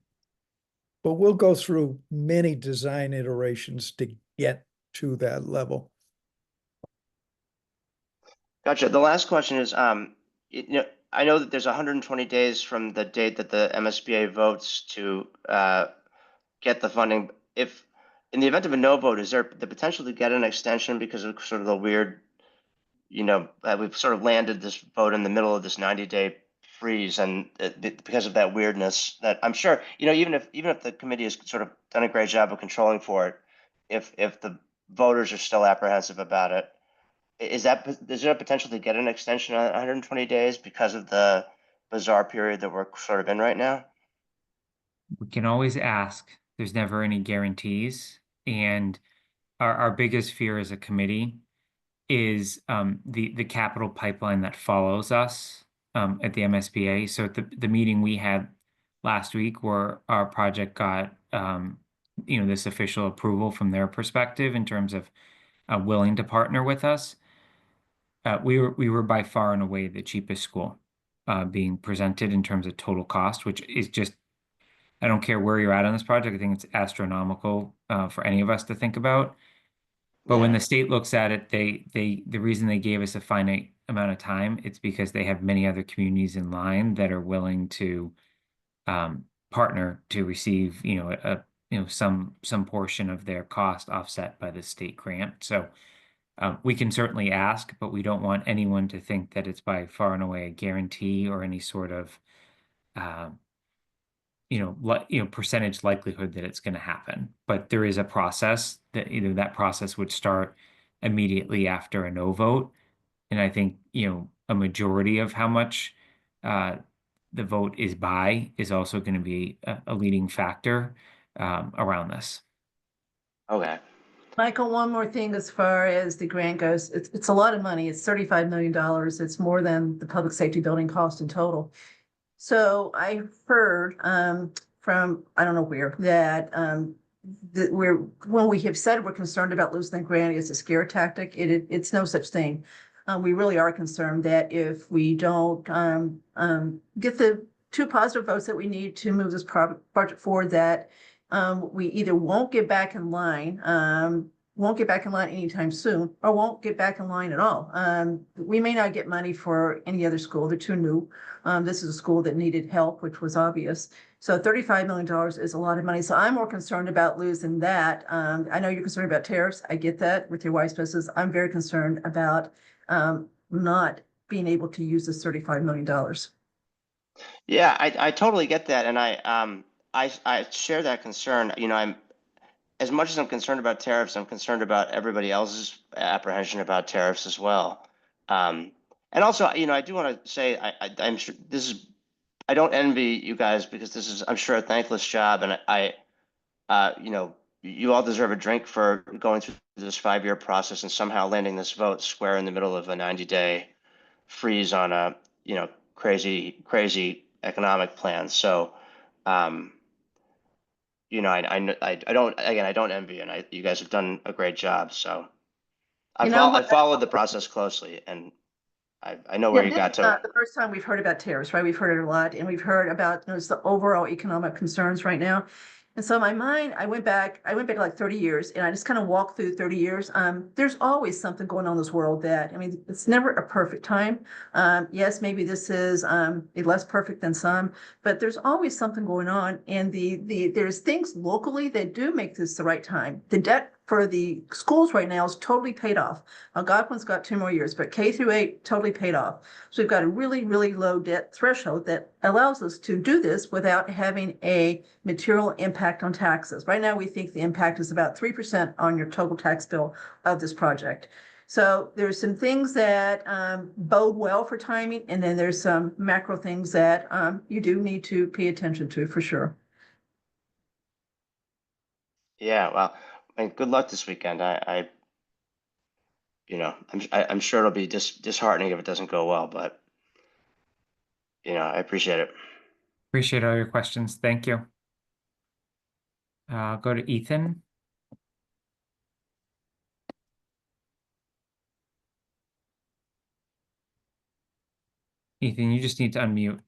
But we'll go through many design iterations to get to that level. Gotcha. The last question is, I know that there's 120 days from the date that the MSBA votes to get the funding. If in the event of a no vote, is there the potential to get an extension because of sort of the weird, we've sort of landed this vote in the middle of this 90-day freeze, and because of that weirdness, that I'm sure, even if the committee has sort of done a great job of controlling for it, if the voters are still apprehensive about it, is there a potential to get an extension on 120 days because of the bizarre period that we're sort of in right now? We can always ask. There's never any guarantees. And our biggest fear as a committee is the capital pipeline that follows us at the MSBA. So at the meeting we had last week where our project got this official approval from their perspective in terms of willing to partner with us. We were by far and away the cheapest school being presented in terms of total cost, which is just, I don't care where you're at on this project. I think it's astronomical for any of us to think about. But when Yeah. the state looks at it, the reason they gave us a finite amount of time, it's because they have many other communities in line that are willing to partner to receive, some portion of their cost offset by the state grant. So we can certainly ask, but we don't want anyone to think that it's by far and away a guarantee or any sort of percentage likelihood that it's going to happen. But there is a process that that process would start immediately after a no vote. And I think, a majority of how much the vote is by is also going to be a leading factor around this. Okay. Michael, one more thing as far as the grant goes, it's a lot of money. It's $35 million. It's more than the public safety building cost in total. So I heard from, I don't know where, that when we have said we're concerned about losing the grant, it's a scare tactic. It's no such thing. We really are concerned that if we don't get the 2 positive votes that we need to move this project forward, that we either won't get back in line, anytime soon, or won't get back in line at all. We may not get money for any other school. They're too new. This is a school that needed help, which was obvious. So $35 million is a lot of money. So I'm more concerned about losing that. I know you're concerned about tariffs. I get that with your wife's business. I'm very concerned about not being able to use this $35 million. Yeah, I totally get that, and I share that concern. I'm as much as I'm concerned about tariffs, I'm concerned about everybody else's apprehension about tariffs as well. And also, I do want to say I'm sure I don't envy you guys because this is, I'm sure, a thankless job, and you all deserve a drink for going through this 5-year process and somehow landing this vote square in the middle of a 90-day freeze on a crazy economic plan. So, I don't envy you, and you guys have done a great job. So I followed the process closely, and I know where Yeah, you this got is to. not the first time we've heard about tariffs, right? We've heard it a lot, and we've heard about the overall economic concerns right now. And so in my mind, I went back like 30 years, and I just kind of walked through 30 years. There's always something going on in this world that, it's never a perfect time. Yes, maybe this is less perfect than some, but there's always something going on. And there's things locally that do make this the right time. The debt for the schools right now is totally paid off. Algonquin's got 2 more years, but K through 8 totally paid off. So we've got a really, really low debt threshold that allows us to do this without having a material impact on taxes. Right now, we think the impact is about 3% on your total tax bill of this project. So there's some things that bode well for timing, and then there's some macro things that you do need to pay attention to for sure. Yeah, well, and good luck this weekend. I'm sure it'll be disheartening if it doesn't go well, but I appreciate it. Appreciate all your questions. Thank you. Go to Ethan. Ethan, you just need to unmute.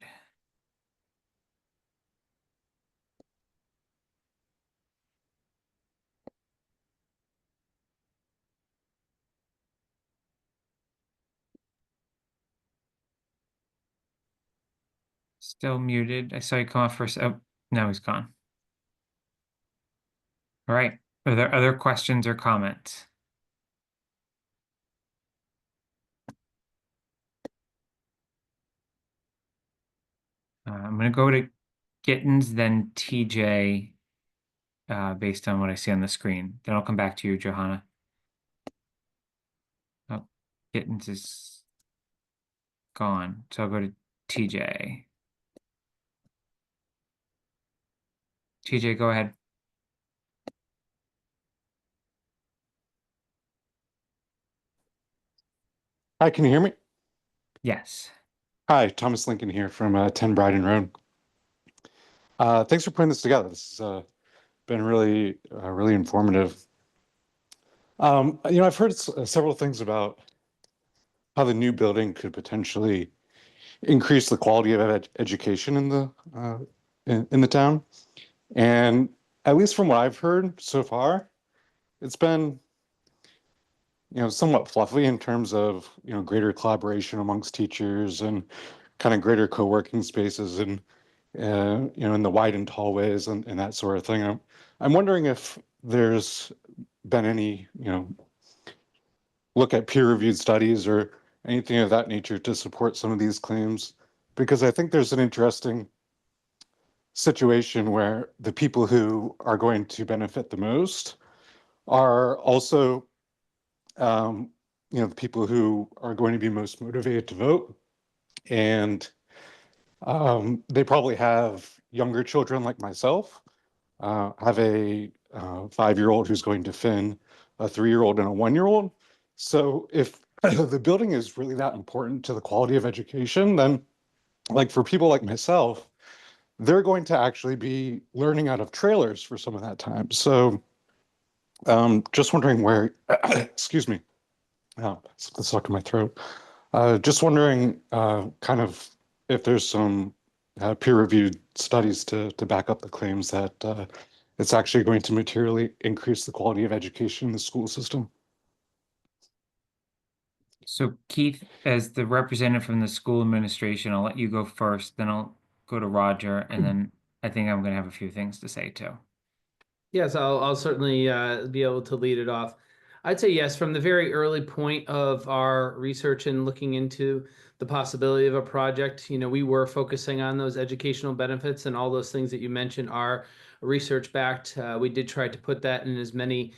Still muted. I saw you come off for a oh, now he's gone. All right. Are there other questions or comments? I'm going to go to Gittens, then TJ, based on what I see on the screen. Then I'll come back to you, Johanna. Oh, Gittens is gone. So I'll go to TJ. TJ, go ahead. Hi, can you hear me? Yes. Hi, Thomas Lincoln here from 10 Bryden Road. Thanks for putting this together. This has been really informative. I've heard several things about how the new building could potentially increase the quality of education in the town. And at least from what I've heard so far, it's been somewhat fluffy in terms of greater collaboration amongst teachers and kind of greater co-working spaces and in the widened hallways and that sort of thing. I'm wondering if there's been any look at peer-reviewed studies or anything of that nature to support some of these claims, because I think there's an interesting situation where the people who are going to benefit the most are also the people who are going to be most motivated to vote. And they probably have younger children like myself. Have a 5-year-old who's going to fin a 3-year-old and a 1-year-old. So if the building is really that important to the quality of education, then like for people like myself, they're going to actually be learning out of trailers for some of that time. So just wondering where, excuse me, something stuck in my throat. Just wondering kind of if there's some peer-reviewed studies to back up the claims that it's actually going to materially increase the quality of education in the school system. So Keith, as the representative from the school administration, I'll let you go first, then I'll go to Roger, and then I think I'm going to have a few things to say too. Yes, I'll certainly be able to lead it off. I'd say yes, from the very early point of our research and looking into the possibility of a project, we were focusing on those educational benefits, and all those things that you mentioned are research backed. We did try to put that in as many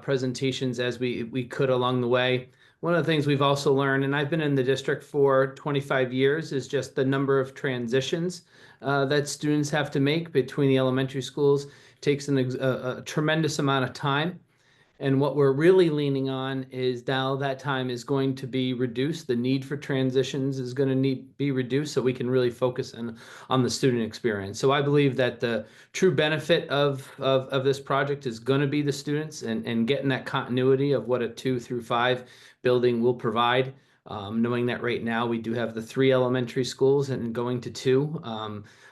presentations as we could along the way. One of the things we've also learned, and I've been in the district for 25 years, is just the number of transitions that students have to make between the elementary schools takes a tremendous amount of time. And what we're really leaning on is now that time is going to be reduced. The need for transitions is going to be reduced so we can really focus on the student experience. So I believe that the true benefit of this project is going to be the students and getting that continuity of what a 2 through 5 building will provide. Knowing that right now we do have the 3 elementary schools and going to 2.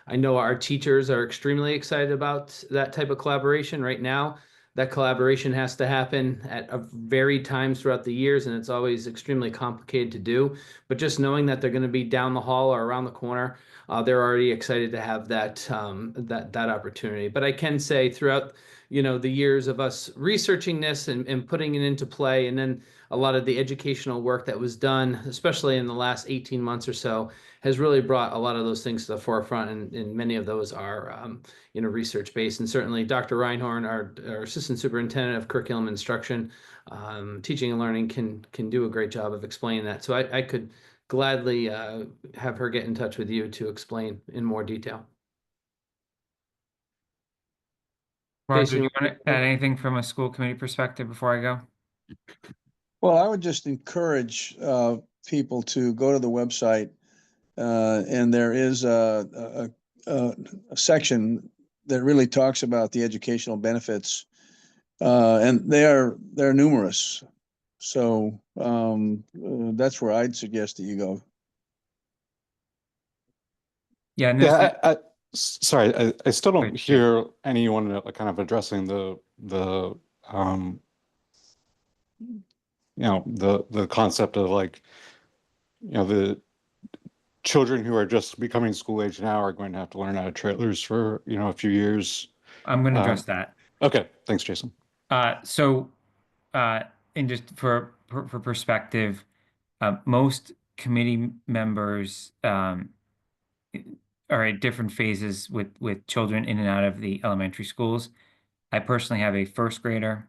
I know our teachers are extremely excited about that type of collaboration right now. That collaboration has to happen at varied times throughout the years, and it's always extremely complicated to do. But just knowing that they're going to be down the hall or around the corner, they're already excited to have that opportunity. But I can say throughout the years of us researching this and putting it into play, and then a lot of the educational work that was done, especially in the last 18 months or so, has really brought a lot of those things to the forefront, and many of those are research based. And certainly Dr. Reinhorn, our assistant superintendent of curriculum instruction, teaching and learning, can do a great job of explaining that. So I could gladly have her get in touch with you to explain in more detail. Roger, Jason, do you want to add anything from a school committee perspective before I go? Well, I would just encourage people to go to the website, and there is a section that really talks about the educational benefits, and they're numerous. So that's where I'd suggest that you go. Yeah, and Yeah, sorry, I still don't Wait, Jay. hear anyone kind of addressing the the concept of like the children who are just becoming school age now are going to have to learn out of trailers for a few years. I'm going to address that. Okay, thanks, Jason. So, and just for perspective, most committee members are at different phases with children in and out of the elementary schools. I personally have a first grader,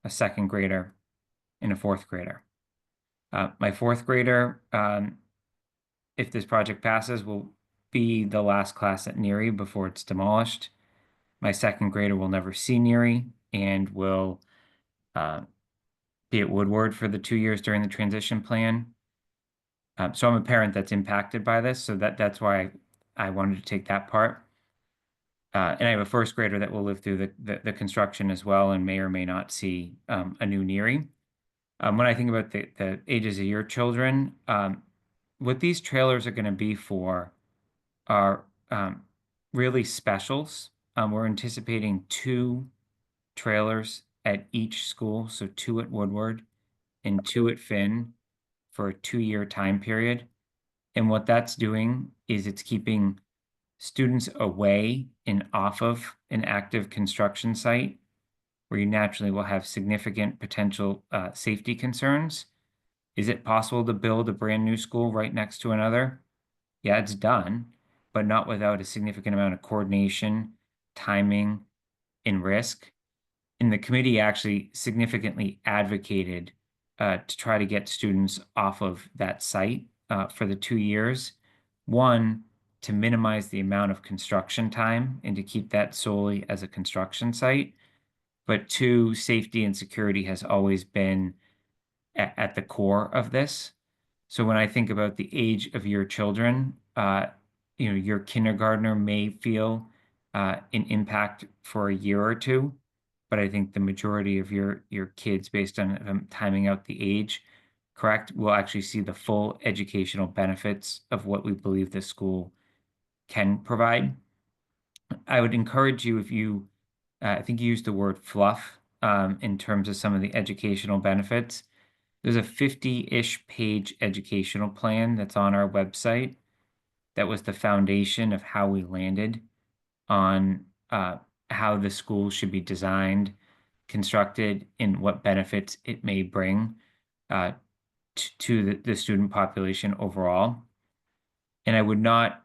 a second grader, and a fourth grader. My fourth grader, if this project passes, will be the last class at Neary before it's demolished. My second grader will never see Neary and will be at Woodward for the 2 years during the transition plan. So I'm a parent that's impacted by this, so that's why I wanted to take that part. And I have a first grader that will live through the construction as well and may or may not see a new Neary. When I think about the ages of your children, what these trailers are going to be for are really specials. We're anticipating 2 trailers at each school, so 2 at Woodward and 2 at Finn for a 2-year time period. And what that's doing is it's keeping students away and off of an active construction site where you naturally will have significant potential safety concerns. Is it possible to build a brand new school right next to another? Yeah, it's done, but not without a significant amount of coordination, timing, and risk. And the committee actually significantly advocated to try to get students off of that site for the 2 years. One, to minimize the amount of construction time and to keep that solely as a construction site. But two, safety and security has always been at the core of this. So when I think about the age of your children, your kindergartner may feel an impact for a year or two, but I think the majority of your kids, based on timing out the age, correct, will actually see the full educational benefits of what we believe the school can provide. I would encourage you if you, I think you used the word fluff in terms of some of the educational benefits. There's a 50-ish page educational plan that's on our website that was the foundation of how we landed on how the school should be designed, constructed, and what benefits it may bring uh, to the student population overall. And I would not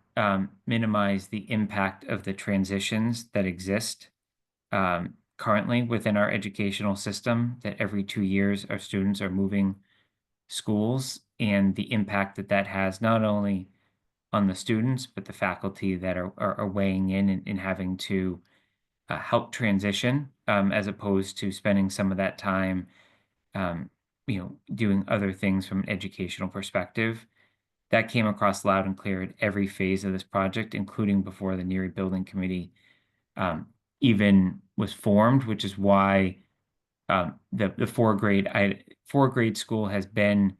minimize the impact of the transitions that exist currently within our educational system, that every 2 years our students are moving schools and the impact that that has not only on the students, but the faculty that are weighing in and having to help transition as opposed to spending some of that time, doing other things from an educational perspective. That came across loud and clear at every phase of this project, including before the Neary Building Committee even was formed, which is why the four grade school has been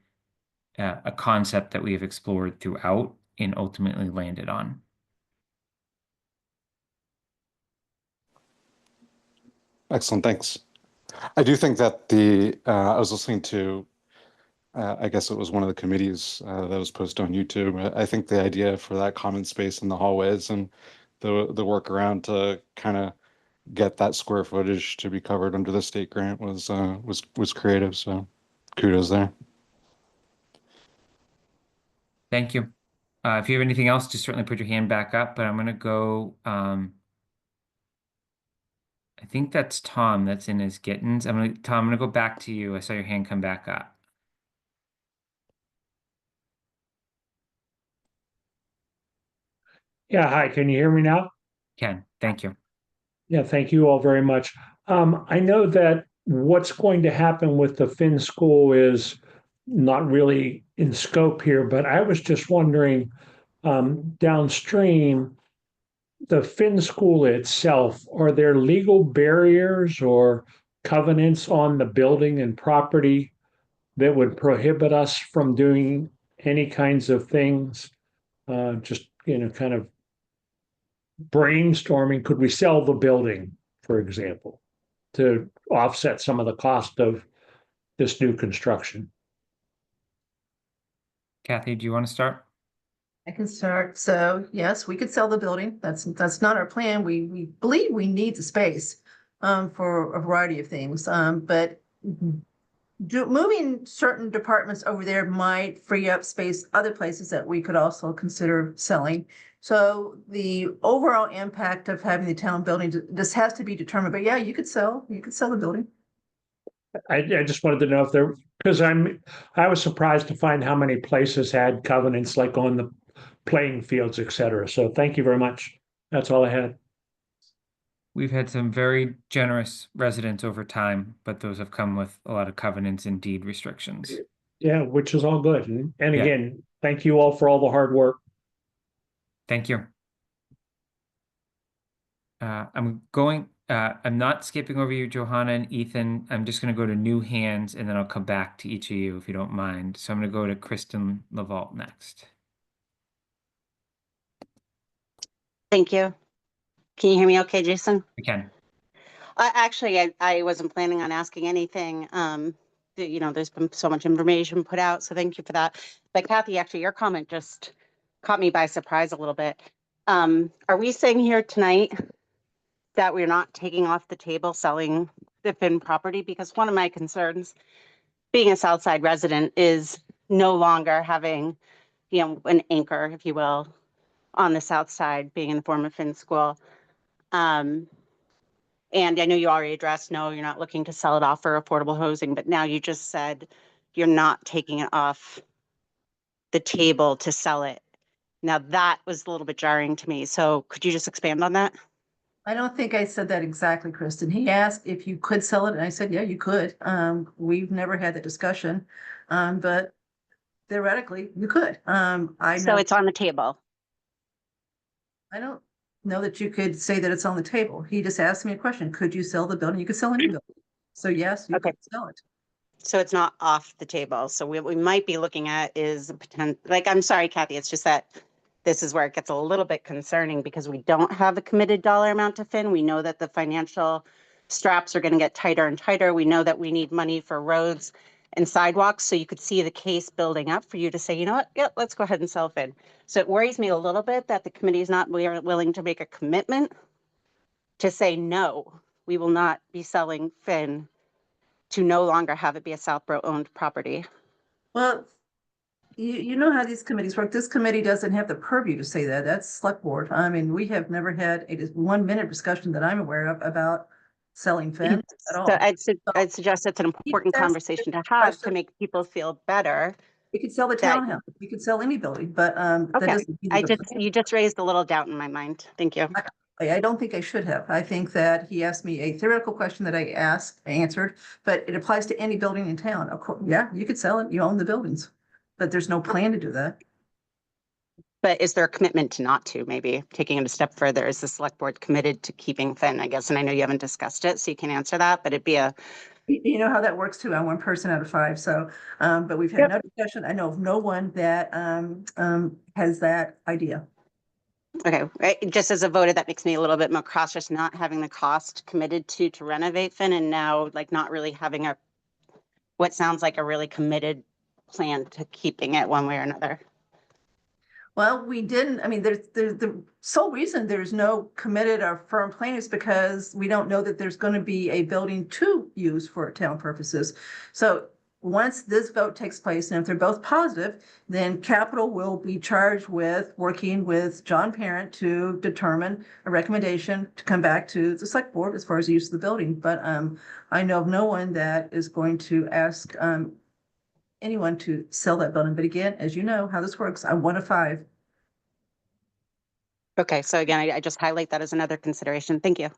a concept that we have explored throughout and ultimately landed on. Excellent, thanks. I do think that I was listening to, I guess it was one of the committees that was posted on YouTube. I think the idea for that common space in the hallways and the workaround to kind of get that square footage to be covered under the state grant was creative. So kudos there. Thank you. If you have anything else, just certainly put your hand back up, but I'm going to go. I think that's Tom that's in his Gittins. Tom, I'm going to go back to you. I saw your hand come back up. Yeah, hi, can you hear me now? Ken, thank you. Yeah, thank you all very much. I know that what's going to happen with the Finn School is not really in scope here, but I was just wondering, downstream, the Finn School itself, are there legal barriers or covenants on the building and property that would prohibit us from doing any kinds of things? Just, kind of brainstorming, could we sell the building, for example, to offset some of the cost of this new construction? Kathy, do you want to start? I can start. So yes, we could sell the building. That's not our plan. We believe we need the space for a variety of things. But moving certain departments over there might free up space other places that we could also consider selling. So the overall impact of having the town building, this has to be determined. But yeah, you could sell the building. I just wanted to know if there, because I was surprised to find how many places had covenants like on the playing fields, et cetera. So thank you very much. That's all I had. We've had some very generous residents over time, but those have come with a lot of covenants and deed restrictions. Yeah, which is all good. And Yeah. again, thank you all for all the hard work. Thank you. I'm not skipping over you, Johanna and Ethan. I'm just going to go to new hands and then I'll come back to each of you if you don't mind. So I'm going to go to Kristen Lavalde next. Thank you. Can you hear me okay, Jason? I can. I wasn't planning on asking anything. There's been so much information put out, so thank you for that. But Kathy, actually, your comment just caught me by surprise a little bit. Are we saying here tonight that we're not taking off the table selling the Finn property? Because one of my concerns, being a Southside resident, is no longer having, an anchor, if you will, on the South Side, being in the form of Finn School. And I know you already addressed, no, you're not looking to sell it off for affordable housing, but now you just said you're not taking it off the table to sell it. Now that was a little bit jarring to me. So could you just expand on that? I don't think I said that exactly, Kristen. He asked if you could sell it, and I said, yeah, you could. We've never had that discussion, but theoretically, you could. So it's on the table. I don't know that you could say that it's on the table. He just asked me a question. Could you sell the building? You could sell any building. So yes, you Okay. could sell it. So it's not off the table. So what we might be looking at is a potential, like, I'm sorry, Kathy, it's just that this is where it gets a little bit concerning because we don't have a committed dollar amount to Finn. We know that the financial straps are going to get tighter and tighter. We know that we need money for roads and sidewalks. So you could see the case building up for you to say, you know what, yeah, let's go ahead and sell Finn. So it worries me a little bit that the committee is not willing to make a commitment to say, no, we will not be selling Finn, to no longer have it be a Southborough owned property. Well, you know how these committees work. This committee doesn't have the purview to say that. That's select board. I mean, we have never had a 1 minute discussion that I'm aware of about selling Finn at all. So I'd suggest it's an important conversation to have to make people feel better. We could sell the that- townhouse. We could sell any building, but that Okay, doesn't. mean the plan. you just raised a little doubt in my mind. Thank you. I don't think I should have. I think that he asked me a theoretical question that I answered, but it applies to any building in town. Of course, yeah, you could sell it. You own the buildings, but there's no plan to do that. But is there a commitment to not to, maybe taking it a step further? Is the select board committed to keeping Finn, I guess? And I know you haven't discussed it, so you can answer that, but it'd be You know how that works too. I'm 1 person out of 5. So, but we've had no discussion. I know of no one that has that idea. okay. Just as a voter, that makes me a little bit more cautious, not having the cost committed to renovate Finn, and now like not really having what sounds like a really committed plan to keeping it one way or another. Well, we didn't, I mean, there's the sole reason there's no committed or firm plan is because we don't know that there's going to be a building to use for town purposes. So once this vote takes place, and if they're both positive, then Capital will be charged with working with John Parent to determine a recommendation to come back to the select board as far as the use of the building. But I know of no one that is going to ask anyone to sell that building. But again, as you know how this works, I'm 1 of 5. Okay, so again, I just highlight that as another consideration. Thank you.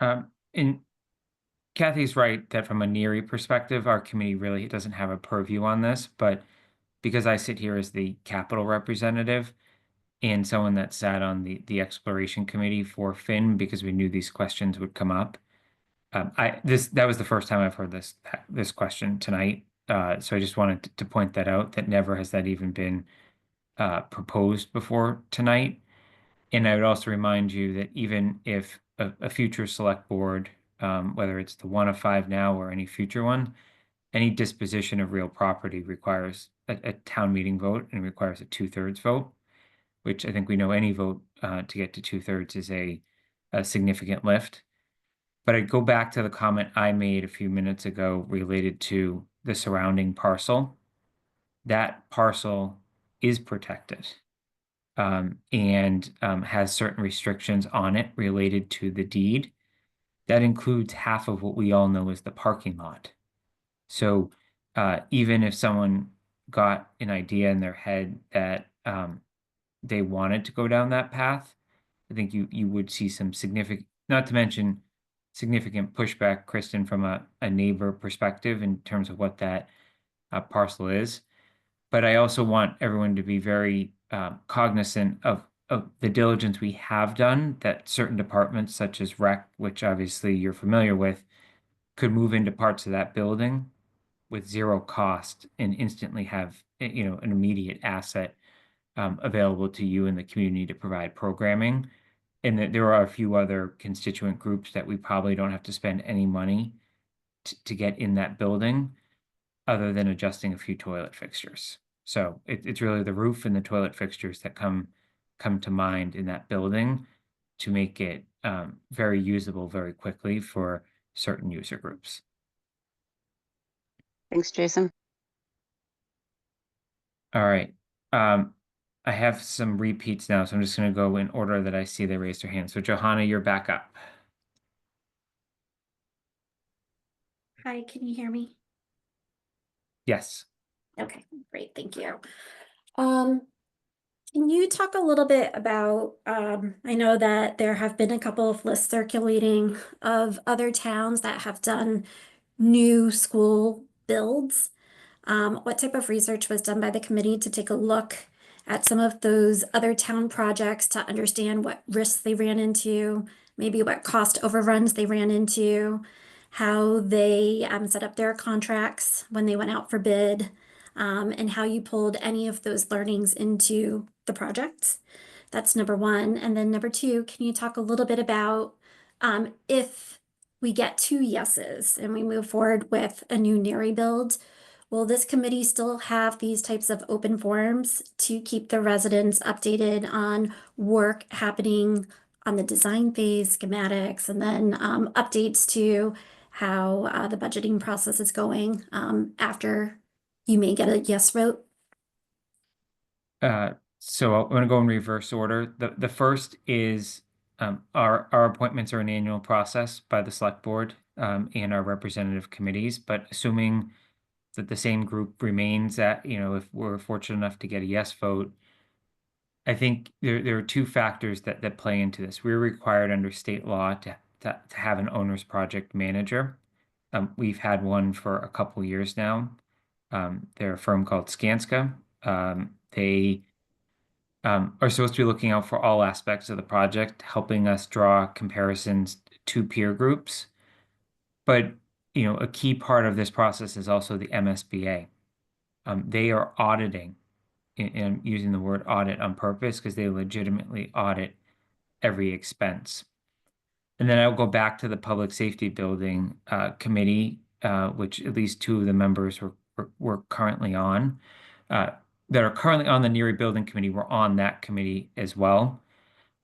And Kathy's right that from a Neary perspective, our committee really doesn't have a purview on this, but because I sit here as the capital representative and someone that sat on the exploration committee for Finn, because we knew these questions would come up. That was the first time I've heard this question tonight. So I just wanted to point that out, that never has that even been proposed before tonight. And I would also remind you that even if a future select board, whether it's the 1 of 5 now or any future one, any disposition of real property requires a town meeting vote and requires a 2/3 vote, which I think we know any vote to get to 2/3 is a significant lift. But I'd go back to the comment I made a few minutes ago related to the surrounding parcel. That parcel is protected and has certain restrictions on it related to the deed. That includes half of what we all know as the parking lot. So even if someone got an idea in their head that they wanted to go down that path, I think you would see some significant, not to mention significant pushback, Kristen, from a neighbor perspective in terms of what that parcel is. But I also want everyone to be very cognizant of the diligence we have done, that certain departments such as rec, which obviously you're familiar with, could move into parts of that building with zero cost and instantly have, an immediate asset available to you and the community to provide programming. And that there are a few other constituent groups that we probably don't have to spend any money to get in that building other than adjusting a few toilet fixtures. So it's really the roof and the toilet fixtures that come to mind in that building to make it very usable very quickly for certain user groups. Thanks, Jason. All right. I have some repeats now, so I'm just going to go in order that I see they raised their hand. So Johanna, you're back up. Hi, can you hear me? Yes. Okay, great, thank you. Can you talk a little bit about, I know that there have been a couple of lists circulating of other towns that have done new school builds. What type of research was done by the committee to take a look at some of those other town projects to understand what risks they ran into, maybe what cost overruns they ran into, how they set up their contracts when they went out for bid, and how you pulled any of those learnings into the projects? That's number one. And then number two, can you talk a little bit about if we get 2 yeses and we move forward with a new Neary build, will this committee still have these types of open forums to keep the residents updated on work happening on the design phase, schematics, and then updates to how the budgeting process is going after you may get a yes vote? So I'm going to go in reverse order. The first is our appointments are an annual process by the select board and our representative committees, but assuming that the same group remains at, if we're fortunate enough to get a yes vote, I think there are 2 factors that play into this. We're required under state law to have an owner's project manager. We've had one for a couple years now. They're a firm called Skanska. They are supposed to be looking out for all aspects of the project, helping us draw comparisons to peer groups. But, a key part of this process is also the MSBA. They are auditing, and I'm using the word audit on purpose because they legitimately audit every expense. And then I'll go back to the Public Safety Building Committee, which at least 2 of the members were currently on, that are currently on the Neary Building Committee were on that committee as well.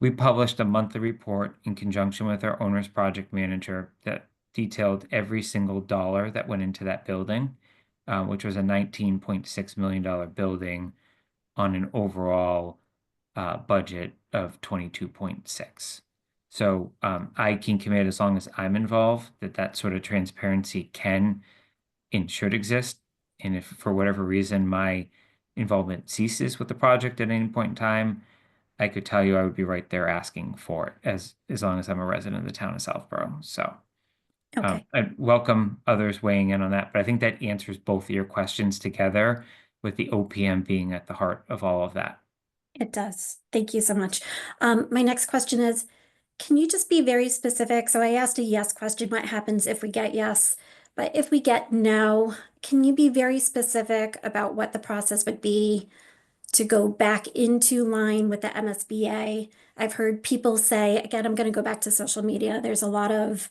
We published a monthly report in conjunction with our owner's project manager that detailed every single dollar that went into that building, which was a $19.6 million building on an overall budget of 22.6. So I can commit, as long as I'm involved, that sort of transparency can and should exist. And if for whatever reason my involvement ceases with the project at any point in time, I could tell you I would be right there asking for it as long as I'm a resident of the town of Southborough. So Okay, I'd welcome others weighing in on that, but I think that answers both of your questions together, with the OPM being at the heart of all of that. it does. Thank you so much. My next question is, can you just be very specific? So I asked a yes question, what happens if we get yes? But if we get no, can you be very specific about what the process would be to go back into line with the MSBA? I've heard people say, again, I'm going to go back to social media. There's a lot of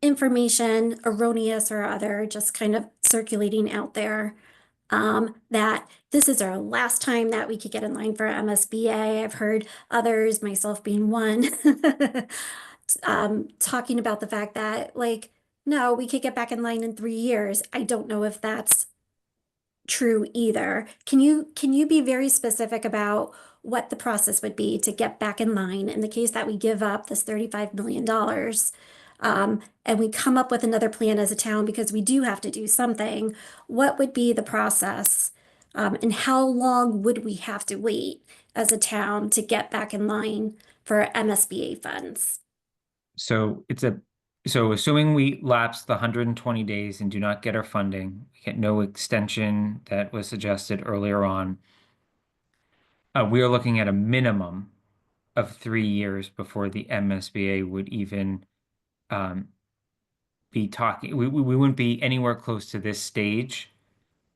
information, erroneous or other, just kind of circulating out there, that this is our last time that we could get in line for MSBA. I've heard others, myself being one, talking about the fact that, like, no, we could get back in line in 3 years. I don't know if that's true either. Can you be very specific about what the process would be to get back in line in the case that we give up this $35 million, and we come up with another plan as a town because we do have to do something? What would be the process, and how long would we have to wait as a town to get back in line for MSBA funds? So it's a So assuming we lapse the 120 days and do not get our funding, we get no extension that was suggested earlier on, we are looking at a minimum of 3 years before the MSBA would even be talking. We wouldn't be anywhere close to this stage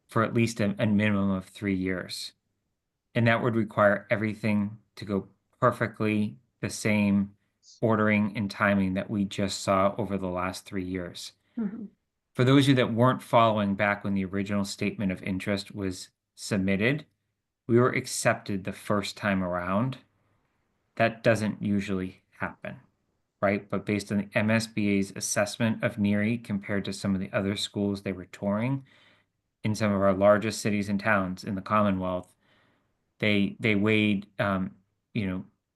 for at least a minimum of 3 years. And that would require everything to go perfectly the same ordering and timing that we just saw over the last 3 years. For those of you that weren't following back when the original statement of interest was submitted, we were accepted the first time around. That doesn't usually happen, right? But based on the MSBA's assessment of Neary compared to some of the other schools they were touring in some of our largest cities and towns in the Commonwealth, they weighed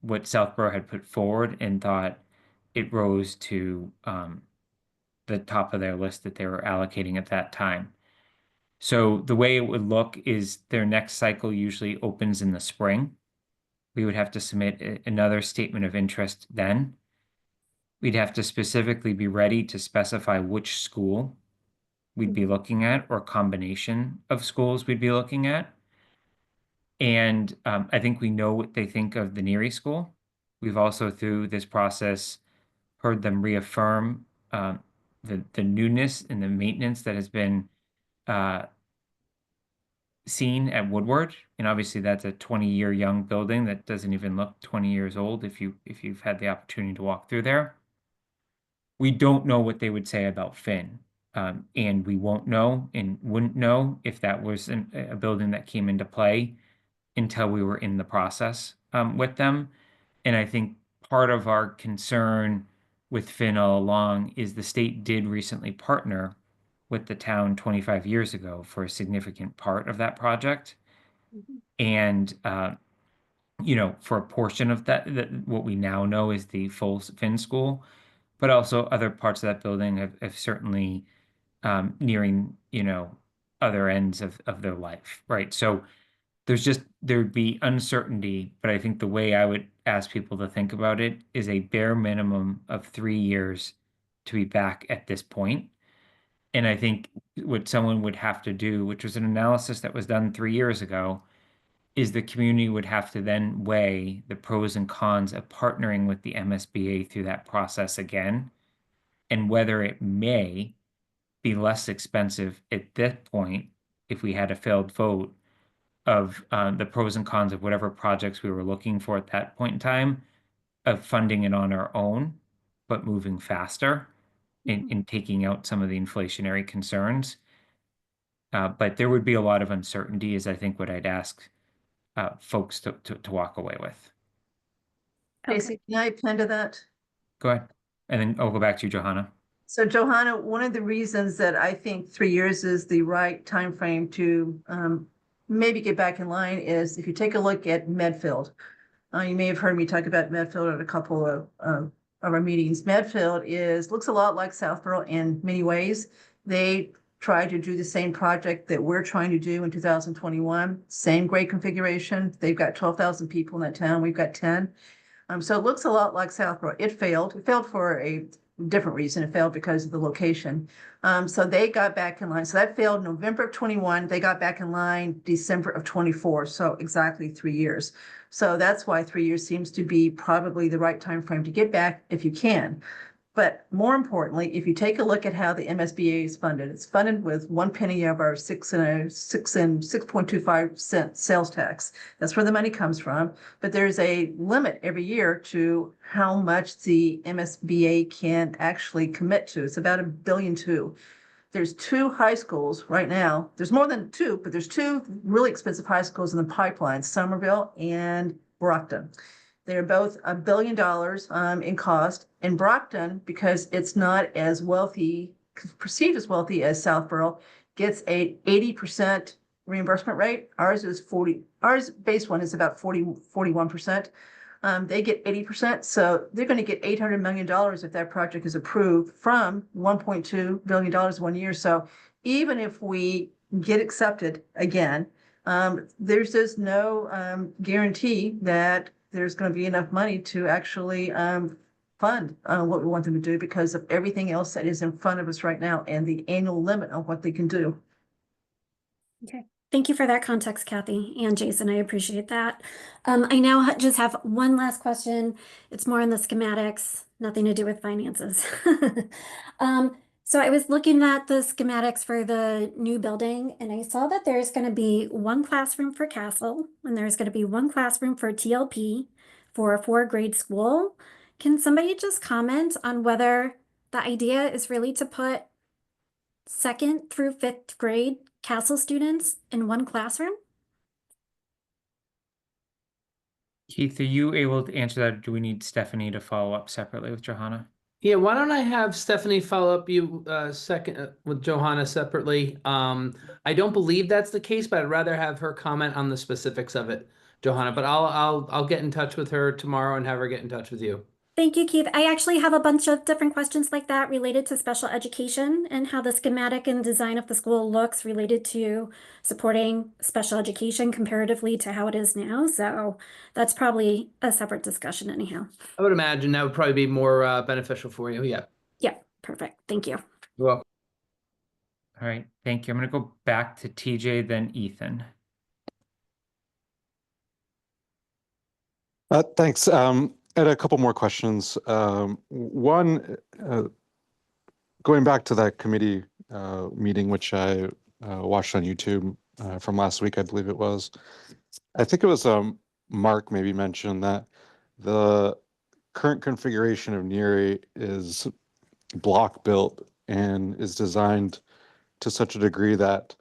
what Southborough had put forward and thought it rose to the top of their list that they were allocating at that time. So the way it would look is their next cycle usually opens in the spring. We would have to submit another statement of interest then. We'd have to specifically be ready to specify which school we'd be looking at or combination of schools we'd be looking at. And I think we know what they think of the Neary school. We've also, through this process, heard them reaffirm the newness and the maintenance that has been seen at Woodward. And obviously, that's a 20-year young building that doesn't even look 20 years old if you've had the opportunity to walk through there. We don't know what they would say about Finn. And we won't know and wouldn't know if that was a building that came into play until we were in the process with them. And I think part of our concern with Finn all along is the state did recently partner with the town 25 years ago for a significant part of that project. And, for a portion of that, what we now know is the full Finn school, but also other parts of that building have certainly nearing, other ends of their life, right? So there'd be uncertainty, but I think the way I would ask people to think about it is a bare minimum of 3 years to be back at this point. And I think what someone would have to do, which was an analysis that was done 3 years ago, is the community would have to then weigh the pros and cons of partnering with the MSBA through that process again, and whether it may be less expensive at that point if we had a failed vote of the pros and cons of whatever projects we were looking for at that point in time, of funding it on our own, but moving faster in taking out some of the inflationary concerns. But there would be a lot of uncertainty, is I think what I'd ask folks to walk away with. Casey, can I append to that? Go ahead. And then I'll go back to you, Johanna. So Johanna, one of the reasons that I think 3 years is the right time frame to maybe get back in line is if you take a look at Medfield. You may have heard me talk about Medfield at a couple of our meetings. Medfield looks a lot like Southborough in many ways. They tried to do the same project that we're trying to do in 2021, same grade configuration. They've got 12,000 people in that town. We've got 10. So it looks a lot like Southborough. It failed. It failed for a different reason. It failed because of the location. So they got back in line. So that failed November of 21. They got back in line December of 24. So exactly 3 years. So that's why 3 years seems to be probably the right time frame to get back if you can. But more importantly, if you take a look at how the MSBA is funded, it's funded with 1 penny of our 6.25 cent sales tax. That's where the money comes from. But there's a limit every year to how much the MSBA can actually commit to. It's about $1.2 billion. There's 2 high schools right now. There's more than 2, but there's 2 really expensive high schools in the pipeline, Somerville and Brockton. They're both $1 billion in cost. And Brockton, because it's not as wealthy, perceived as wealthy as Southborough, gets a 80% reimbursement rate. Ours is 40. Ours base one is about 41%. They get 80%. So they're going to get $800 million if that project is approved from $1.2 billion 1 year. So even if we get accepted again, there's just no guarantee that there's going to be enough money to actually fund what we want them to do because of everything else that is in front of us right now and the annual limit on what they can do. Okay, thank you for that context, Kathy and Jason. I appreciate that. I now just have one last question. It's more on the schematics, nothing to do with finances. So I was looking at the schematics for the new building, and I saw that there's going to be one classroom for Castle, and there's going to be one classroom for TLP for a 4-grade school. Can somebody just comment on whether the idea is really to put 2nd through 5th grade Castle students in one classroom? Keith, are you able to answer that? Or do we need Stephanie to follow up separately with Johanna? Yeah, why don't I have Stephanie follow up you second with Johanna separately? I don't believe that's the case, but I'd rather have her comment on the specifics of it, Johanna. But I'll get in touch with her tomorrow and have her get in touch with you. Thank you, Keith. I actually have a bunch of different questions like that related to special education and how the schematic and design of the school looks related to supporting special education comparatively to how it is now. So that's probably a separate discussion anyhow. I would imagine that would probably be more beneficial for you. Yeah. Yeah, perfect. Thank you. You're welcome. All right, thank you. I'm going to go back to TJ, then Ethan. Thanks. I had a couple more questions. One, going back to that committee meeting, which I watched on YouTube from last week, I believe it was. I think it was Mark maybe mentioned that the current configuration of Neary is block built and is designed to such a degree that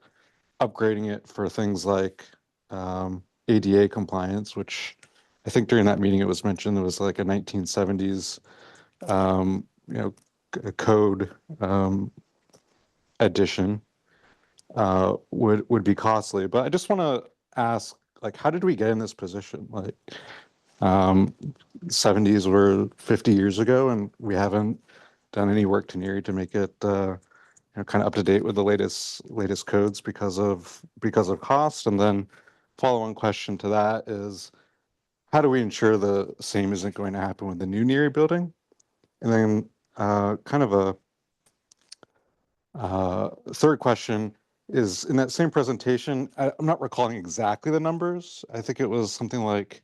upgrading it for things like ADA compliance, which I think during that meeting it was mentioned there was like a 1970s code addition would be costly. But I just want to ask, like, how did we get in this position? Like, 70s were 50 years ago, and we haven't done any work to Neary to make it kind of up to date with the latest codes because of cost. And then follow-on question to that is, how do we ensure the same isn't going to happen with the new Neary building? And then kind of a third question is, in that same presentation, I'm not recalling exactly the numbers. I think it was something like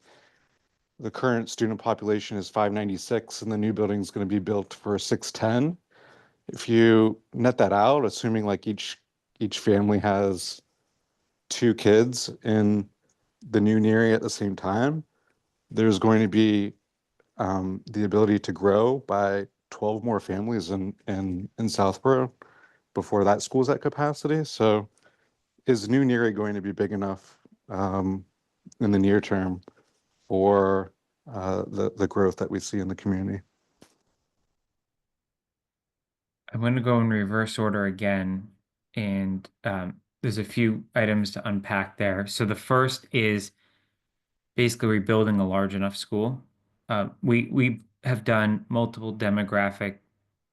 the current student population is 596 and the new building is going to be built for 610. If you net that out, assuming like each family has 2 kids in the new Neary at the same time, there's going to be the ability to grow by 12 more families in Southborough before that school's at capacity. So is New Neary going to be big enough in the near term for the growth that we see in the community? I'm going to go in reverse order again, and there's a few items to unpack there. So the first is basically rebuilding a large enough school. We have done multiple demographic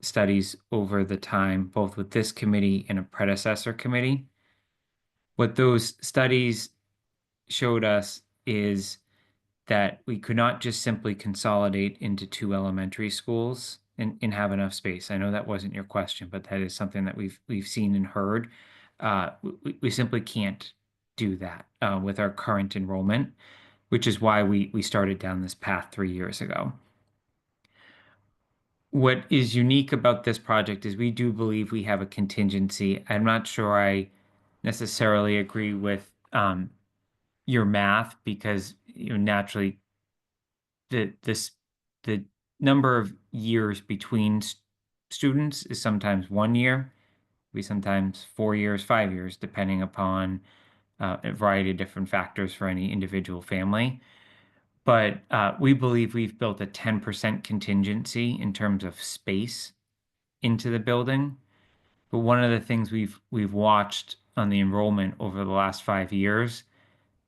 studies over the time, both with this committee and a predecessor committee. What those studies showed us is that we could not just simply consolidate into 2 elementary schools and have enough space. I know that wasn't your question, but that is something that we've seen and heard. We simply can't do that with our current enrollment, which is why we started down this path 3 years ago. What is unique about this project is we do believe we have a contingency. I'm not sure I necessarily agree with your math because naturally the number of years between students is sometimes 1 year, we sometimes 4 years, 5 years, depending upon a variety of different factors for any individual family. But we believe we've built a 10% contingency in terms of space into the building. But one of the things we've watched on the enrollment over the last 5 years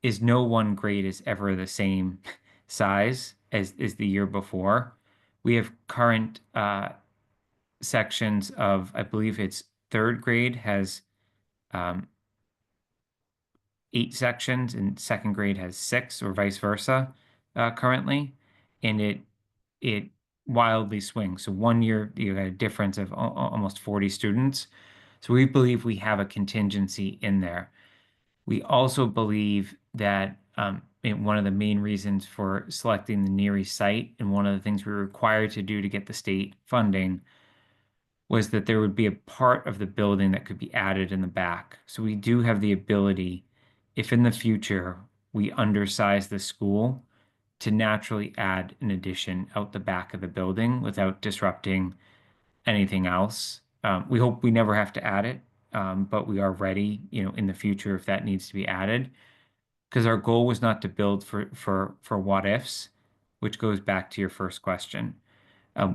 is no one grade is ever the same size as the year before. We have current sections of, I believe it's 3rd grade has 8 sections and 2nd grade has 6, or vice versa currently. And it wildly swing. So one year you got a difference of almost 40 students. So we believe we have a contingency in there. We also believe that one of the main reasons for selecting the Neary site and one of the things we were required to do to get the state funding was that there would be a part of the building that could be added in the back. So we do have the ability, if in the future we undersize the school, to naturally add an addition out the back of the building without disrupting anything else. We hope we never have to add it, but we are ready, in the future if that needs to be added. Because our goal was not to build for what ifs, which goes back to your first question.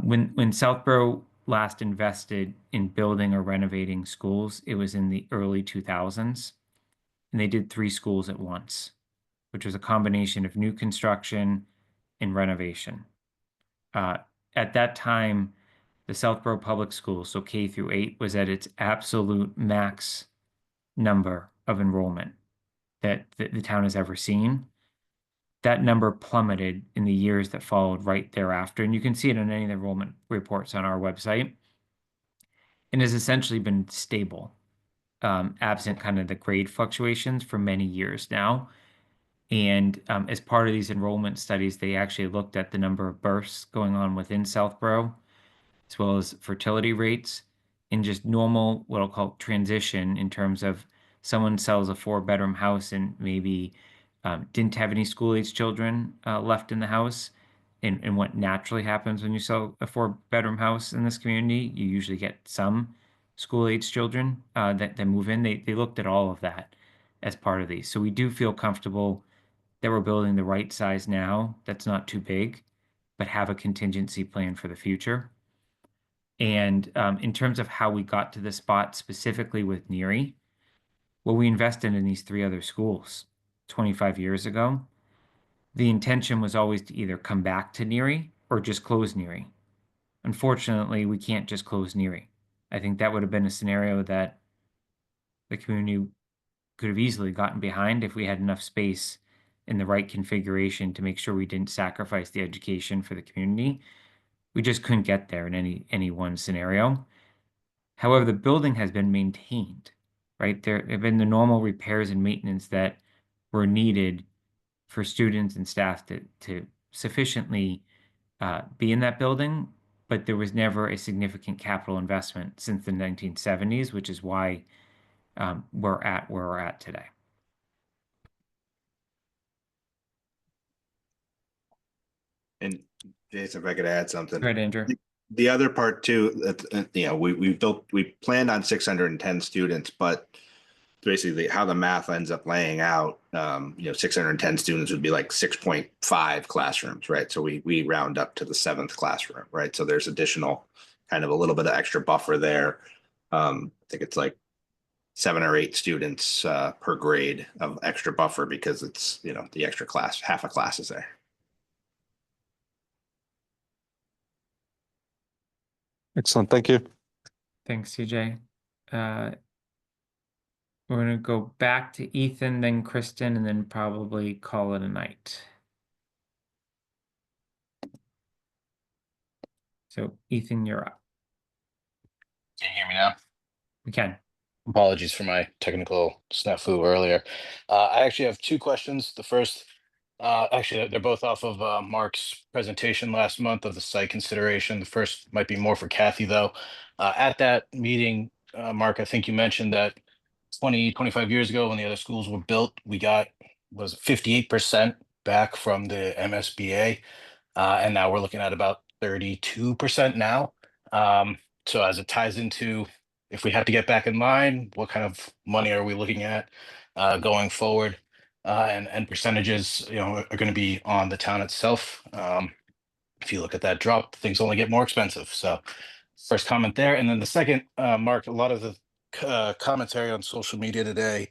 When Southborough last invested in building or renovating schools, it was in the early 2000s, and they did 3 schools at once, which was a combination of new construction and renovation. Uh, at that time, the Southborough Public Schools, so K through 8, was at its absolute max number of enrollment that the town has ever seen. That number plummeted in the years that followed right thereafter. And you can see it in any of the enrollment reports on our website, and has essentially been stable, absent kind of the grade fluctuations for many years now. And as part of these enrollment studies, they actually looked at the number of births going on within Southborough, as well as fertility rates, and just normal, what I'll call transition in terms of someone sells a 4-bedroom house and maybe didn't have any school-age children left in the house. And what naturally happens when you sell a 4-bedroom house in this community, you usually get some school-age children that move in. They looked at all of that as part of these. So we do feel comfortable that we're building the right size now that's not too big, but have a contingency plan for the future. And in terms of how we got to this spot specifically with Neary, well, we invested in these 3 other schools 25 years ago. The intention was always to either come back to Neary or just close Neary. Unfortunately, we can't just close Neary. I think that would have been a scenario that the community could have easily gotten behind if we had enough space in the right configuration to make sure we didn't sacrifice the education for the community. We just couldn't get there in any one scenario. However, the building has been maintained, right? There have been the normal repairs and maintenance that were needed for students and staff to sufficiently be in that building, but there was never a significant capital investment since the 1970s, which is why we're at where we're at today. And Jason, if I could add something. Right, Andrew. The other part too, that we planned on 610 students, but basically how the math ends up laying out, 610 students would be like 6.5 classrooms, right? So we round up to the 7th classroom, right? So there's additional kind of a little bit of extra buffer there. I think it's like 7 or 8 students per grade of extra buffer because it's, the extra class, half a class is there. Excellent. Thank you. Thanks, CJ. We're going to go back to Ethan, then Kristen, and then probably call it a night. So, Ethan, you're up. Can you hear me now? We can. Apologies for my technical snafu earlier. I actually have 2 questions. The first, actually, they're both off of Mark's presentation last month of the site consideration. The first might be more for Kathy, though. At that meeting, Mark, I think you mentioned that 25 years ago when the other schools were built, we got, was 58% back from the MSBA. And now we're looking at about 32% now. So as it ties into, if we have to get back in line, what kind of money are we looking at going forward? And percentages, are going to be on the town itself. If you look at that drop, things only get more expensive. So first comment there. And then the second, Mark, a lot of the commentary on social media today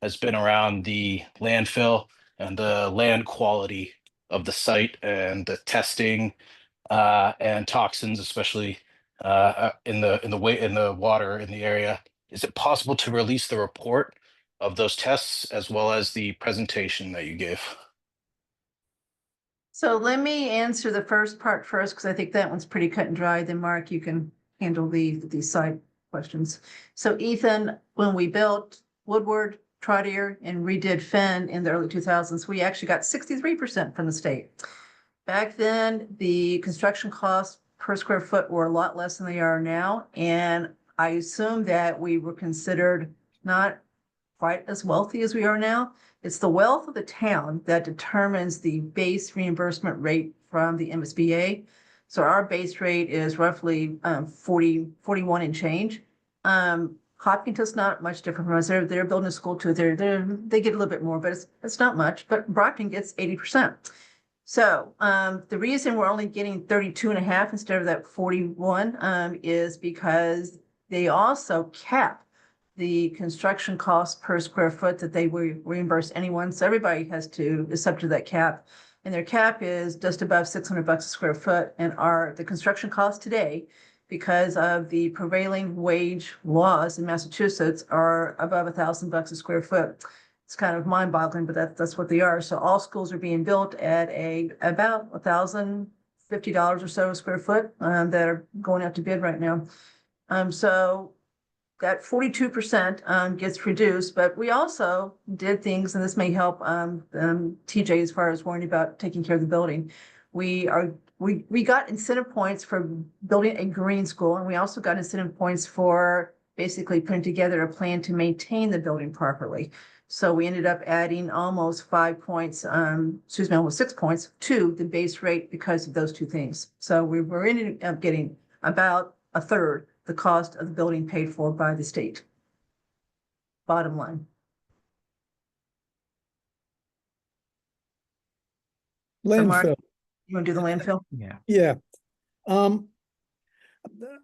has been around the landfill and the land quality of the site and the testing and toxins, especially in the water in the area. Is it possible to release the report of those tests as well as the presentation that you gave? So let me answer the first part first, because I think that one's pretty cut and dry. Then Mark, you can handle the side questions. So Ethan, when we built Woodward, Trotter, and redid Finn in the early 2000s, we actually got 63% from the state. Back then, the construction costs per square foot were a lot less than they are now. And I assume that we were considered not quite as wealthy as we are now. It's the wealth of the town that determines the base reimbursement rate from the MSBA. So our base rate is roughly 41 and change. Hopkinton's not much different from us. They're building a school too. They get a little bit more, but it's not much. But Brockton gets 80%. So the reason we're only getting 32.5 instead of that 41 is because they also cap the construction cost per square foot that they will reimburse anyone. So everybody is subject to that cap. And their cap is just above $600 a square foot. And the construction costs today, because of the prevailing wage laws in Massachusetts, are above $1,000 a square foot. It's kind of mind-boggling, but that's what they are. So all schools are being built at about $1,050 or so a square foot that are going out to bid right now. So that 42% gets reduced, but we also did things, and this may help TJ as far as worrying about taking care of the building. We got incentive points for building a green school, and we also got incentive points for basically putting together a plan to maintain the building properly. So we ended up adding almost 5 points, almost 6 points to the base rate because of those two things. So we were ended up getting about a third the cost of the building paid for by the state. Bottom line. So Mark, Landfill. you want to do the landfill? Yeah. Yeah.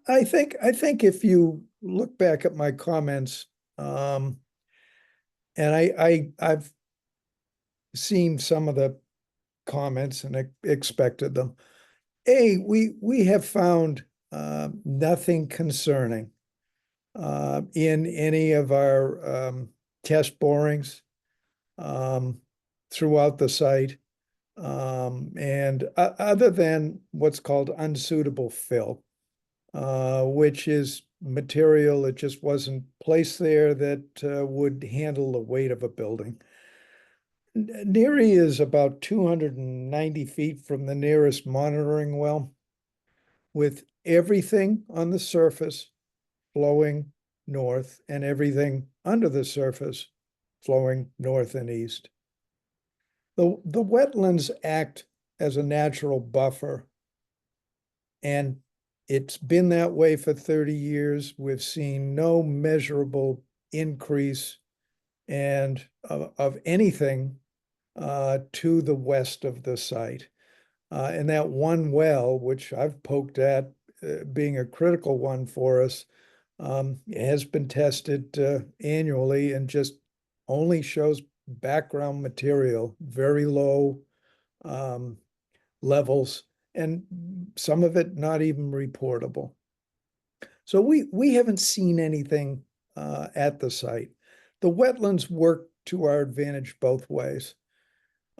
I think if you look back at my comments, and I've seen some of the comments and expected them. We have found nothing concerning in any of our test borings throughout the site. And other than what's called unsuitable fill, which is material that just wasn't placed there that would handle the weight of a building. Neary is about 290 feet from the nearest monitoring well, with everything on the surface flowing north and everything under the surface flowing north and east. The wetlands act as a natural buffer, and it's been that way for 30 years. We've seen no measurable increase and of anything to the west of the site. And that one well, which I've poked at being a critical one for us, has been tested annually and just only shows background material, very low levels, and some of it not even reportable. So we haven't seen anything at the site. The wetlands work to our advantage both ways.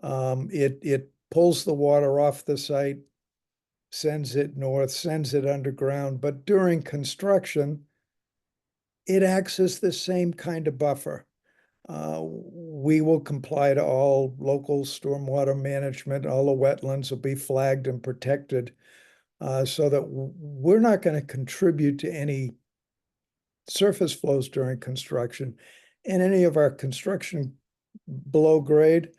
It pulls the water off the site, sends it north, sends it underground, but during construction, it acts as the same kind of buffer. We will comply to all local stormwater management. All the wetlands will be flagged and protected so that we're not going to contribute to any surface flows during construction. And any of our construction below grade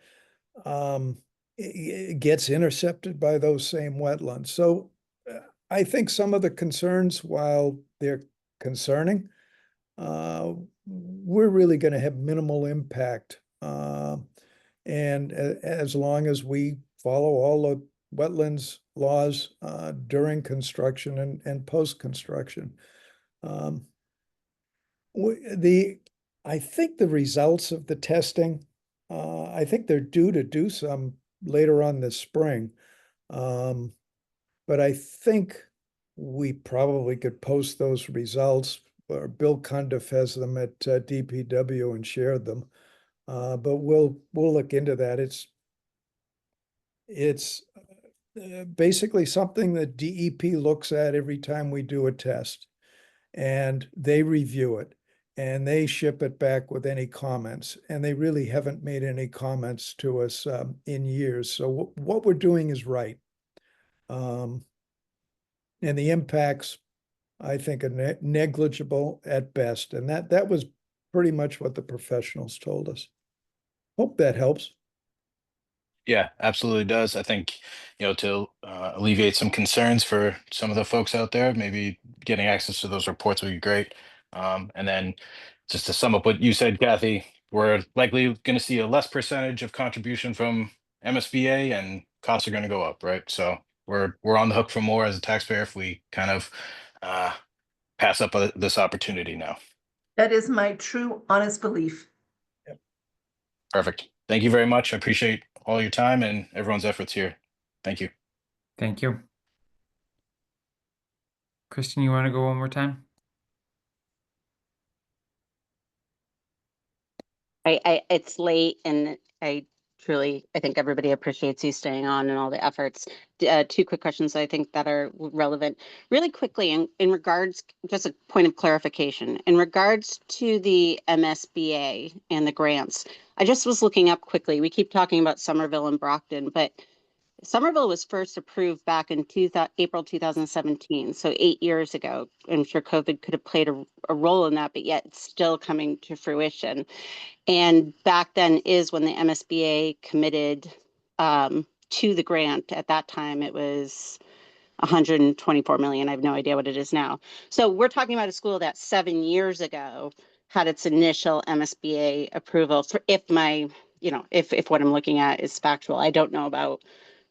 it gets intercepted by those same wetlands. So I think some of the concerns, while they're concerning, we're really going to have minimal impact. And as long as we follow all the wetlands laws during construction and post-construction. I think the results of the testing, I think they're due to do some later on this spring. But I think we probably could post those results, or Bill Cundiff has them at DPW and shared them. But we'll look into that. It's basically something that DEP looks at every time we do a test. And they review it and they ship it back with any comments. And they really haven't made any comments to us in years. So what we're doing is right. And the impacts, I think, are negligible at best. And that was pretty much what the professionals told us. Hope that helps. Yeah, absolutely does. I think, to alleviate some concerns for some of the folks out there, maybe getting access to those reports would be great. And then just to sum up what you said, Kathy, we're likely going to see a less percentage of contribution from MSBA and costs are going to go up, right? So we're on the hook for more as a taxpayer if we kind of uh, pass up this opportunity now. That is my true, honest belief. Perfect. Thank you very much. I appreciate all your time and everyone's efforts here. Thank you. Thank you. Kristen, you want to go one more time? It's late and I think everybody appreciates you staying on and all the efforts. Two quick questions I think that are relevant. Really quickly, in regards, just a point of clarification, in regards to the MSBA and the grants, I just was looking up quickly. We keep talking about Somerville and Brockton, but Somerville was first approved back in April 2017, so 8 years ago. I'm sure COVID could have played a role in that, but yet it's still coming to fruition. And back then is when the MSBA committed to the grant. At that time, it was 124 million. I have no idea what it is now. So we're talking about a school that 7 years ago had its initial MSBA approval. For if if what I'm looking at is factual, I don't know about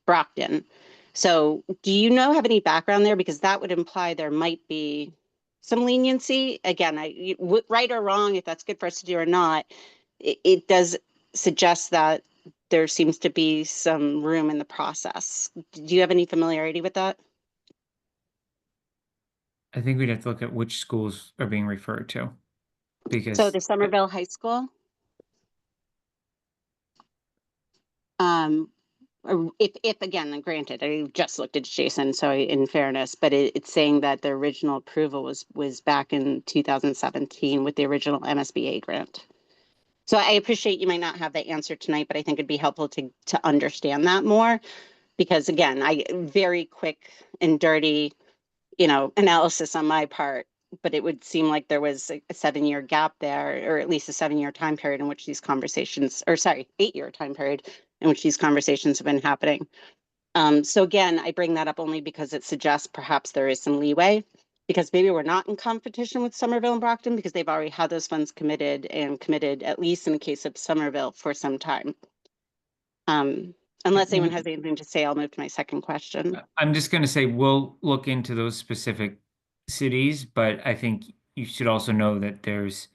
Brockton. So do you have any background there? Because that would imply there might be some leniency. Again, right or wrong, if that's good for us to do or not, it does suggest that there seems to be some room in the process. Do you have any familiarity with that? I think we'd have to look at which schools are being referred to, So because the Somerville High School, if again, granted, I just looked at Jason, so in fairness, but it's saying that the original approval was back in 2017 with the original MSBA grant. So I appreciate you might not have the answer tonight, but I think it'd be helpful to understand that more, because again, very quick and dirty, analysis on my part, but it would seem like there was a 7-year gap there, or at least a 7-year time period in which these conversations, or sorry, 8-year time period in which these conversations have been happening. So again, I bring that up only because it suggests perhaps there is some leeway, because maybe we're not in competition with Somerville and Brockton because they've already had those funds committed, at least in the case of Somerville, for some time. Unless anyone has anything to say, I'll move to my second question. I'm just going to say we'll look into those specific cities, but I think you should also know that there's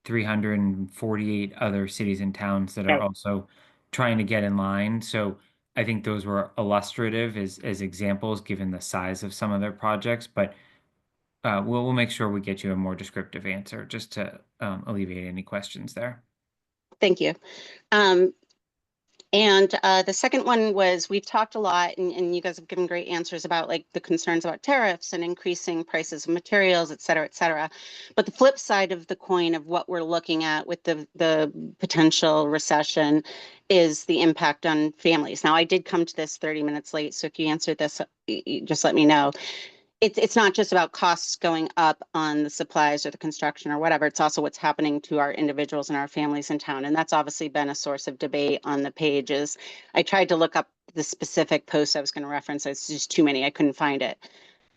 348 other cities and towns that are Right. also trying to get in line. So I think those were illustrative as examples, given the size of some of their projects. But we'll make sure we get you a more descriptive answer just to alleviate any questions there. Thank you. And the second one was, we've talked a lot and you guys have given great answers about like the concerns about tariffs and increasing prices of materials, et cetera, et cetera. But the flip side of the coin of what we're looking at with the potential recession is the impact on families. Now, I did come to this 30 minutes late, so if you answered this, just let me know. It's not just about costs going up on the supplies or the construction or whatever. It's also what's happening to our individuals and our families in town. And that's obviously been a source of debate on the pages. I tried to look up the specific post I was going to reference. It's just too many. I couldn't find it.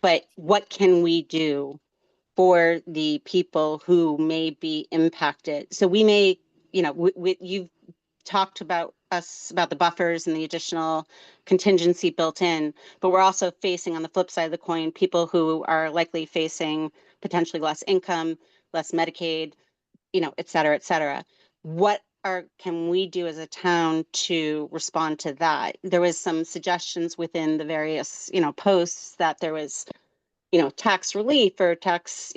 But what can we do for the people who may be impacted? So we may, you've talked about the buffers and the additional contingency built in, but we're also facing, on the flip side of the coin, people who are likely facing potentially less income, less Medicaid, et cetera, et cetera. What can we do as a town to respond to that? There was some suggestions within the various, posts that there was, tax relief or tax,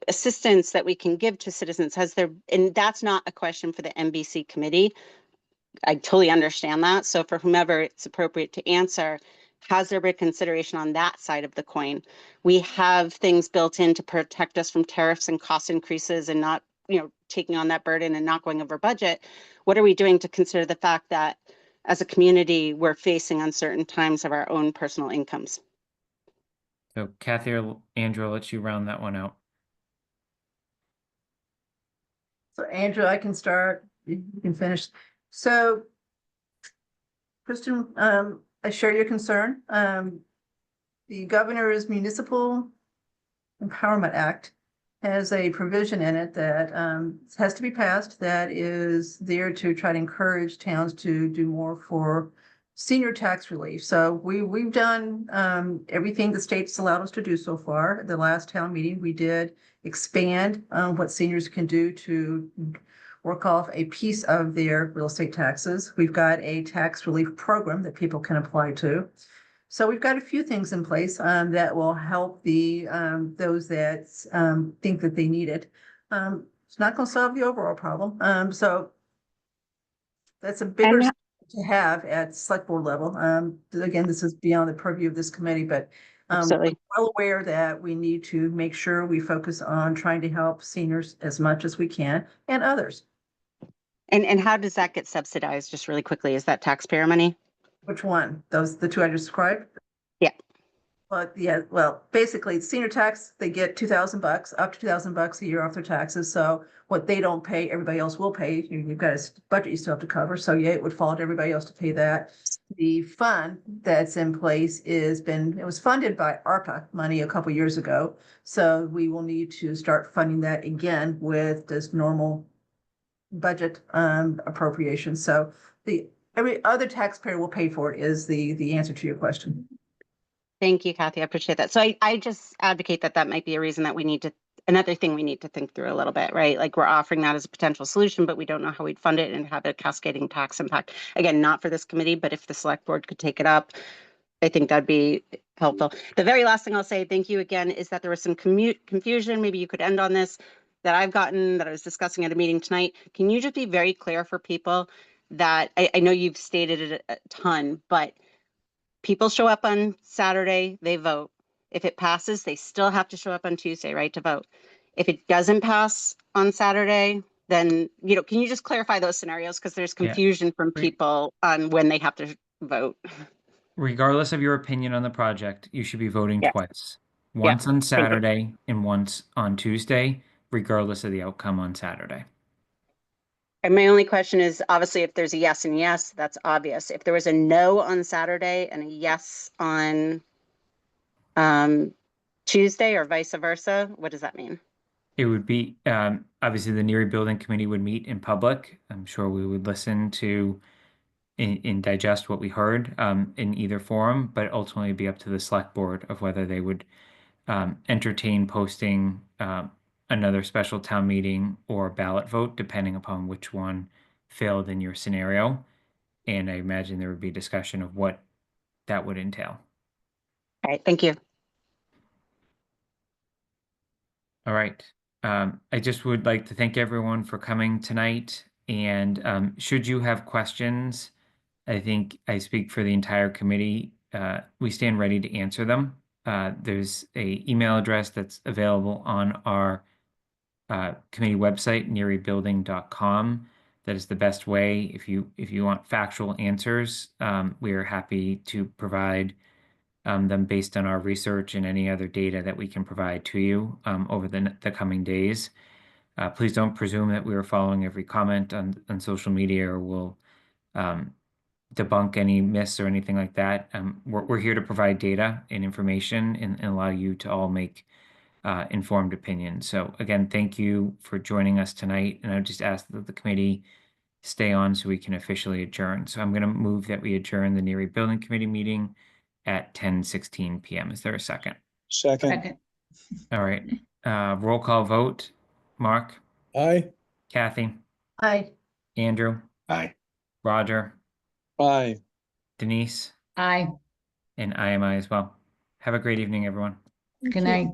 assistance that we can give to citizens. And that's not a question for the MBC committee. I totally understand that. So for whomever it's appropriate to answer, Has there been consideration on that side of the coin? We have things built in to protect us from tariffs and cost increases and not, taking on that burden and not going over budget. What are we doing to consider the fact that as a community, we're facing uncertain times of our own personal incomes? So Kathy or Andrew, I'll let you round that one out. So Andrew, I can start, you can finish. So Kristen, I share your concern. The governor's Municipal Empowerment Act has a provision in it that has to be passed that is there to try to encourage towns to do more for senior tax relief. So we've done everything the state's allowed us to do so far. At the last town meeting, we did expand what seniors can do to work off a piece of their real estate taxes. We've got a tax relief program that people can apply to. So we've got a few things in place that will help those that think that they need it. It's not going to solve the overall problem. So that's a bigger to have at select board level. Again, this is beyond the purview of this committee, but I'm well aware that we need to make sure we focus on trying to help seniors as much as we can and others. And how does that get subsidized? Just really quickly, is that taxpayer money? Which one? The two I described? Yeah. But yeah, well, basically senior tax, they get $2,000, up to $2,000 a year off their taxes. So what they don't pay, everybody else will pay. You've got a budget you still have to cover. So yeah, it would fall to everybody else to pay that. The fund that's in place it was funded by ARPA money a couple years ago. So we will need to start funding that again with this normal budget appropriation. So every other taxpayer will pay for it is the answer to your question. Thank you, Kathy. I appreciate that. So I just advocate that might be a reason that another thing we need to think through a little bit, right? Like we're offering that as a potential solution, but we don't know how we'd fund it and have a cascading tax impact. Again, not for this committee, but if the select board could take it up, I think that'd be helpful. The very last thing I'll say, thank you again, is that there was some confusion. Maybe you could end on this that I've gotten that I was discussing at a meeting tonight. Can you just be very clear for people that I know you've stated it a ton, but people show up on Saturday, they vote. If it passes, they still have to show up on Tuesday, right, to vote. If it doesn't pass on Saturday, then, can you just clarify those scenarios? Because there's confusion from people on when they have to vote. Regardless of your opinion on the project, you should be voting twice. Once on Thank you. Saturday and once on Tuesday, regardless of the outcome on Saturday. And my only question is, obviously, if there's a yes and yes, that's obvious. If there was a no on Saturday and a yes on Tuesday or vice versa, what does that mean? It would be, obviously the Neary Building Committee would meet in public. I'm sure we would listen to and digest what we heard in either forum, but ultimately be up to the select board of whether they would entertain posting another special town meeting or ballot vote, depending upon which one failed in your scenario. And I imagine there would be discussion of what that would entail. All right, thank you. All right. I just would like to thank everyone for coming tonight. And should you have questions, I think I speak for the entire committee. We stand ready to answer them. There's an email address that's available on our committee website, nearybuilding.com. That is the best way. If you want factual answers, we are happy to provide them based on our research and any other data that we can provide to you over the coming days. Please don't presume that we are following every comment on social media or will debunk any myths or anything like that. We're here to provide data and information and allow you to all make informed opinions. So again, thank you for joining us tonight. And I would just ask that the committee stay on so we can officially adjourn. So I'm going to move that we adjourn the Neary Building Committee meeting at 10:16 p.m. Is there a second? Second. All right. Roll call vote. Mark? Aye. Kathy? Aye. Andrew? Aye. Roger? Aye. Denise? Aye. And I am I as well. Have a great evening, everyone. Good night.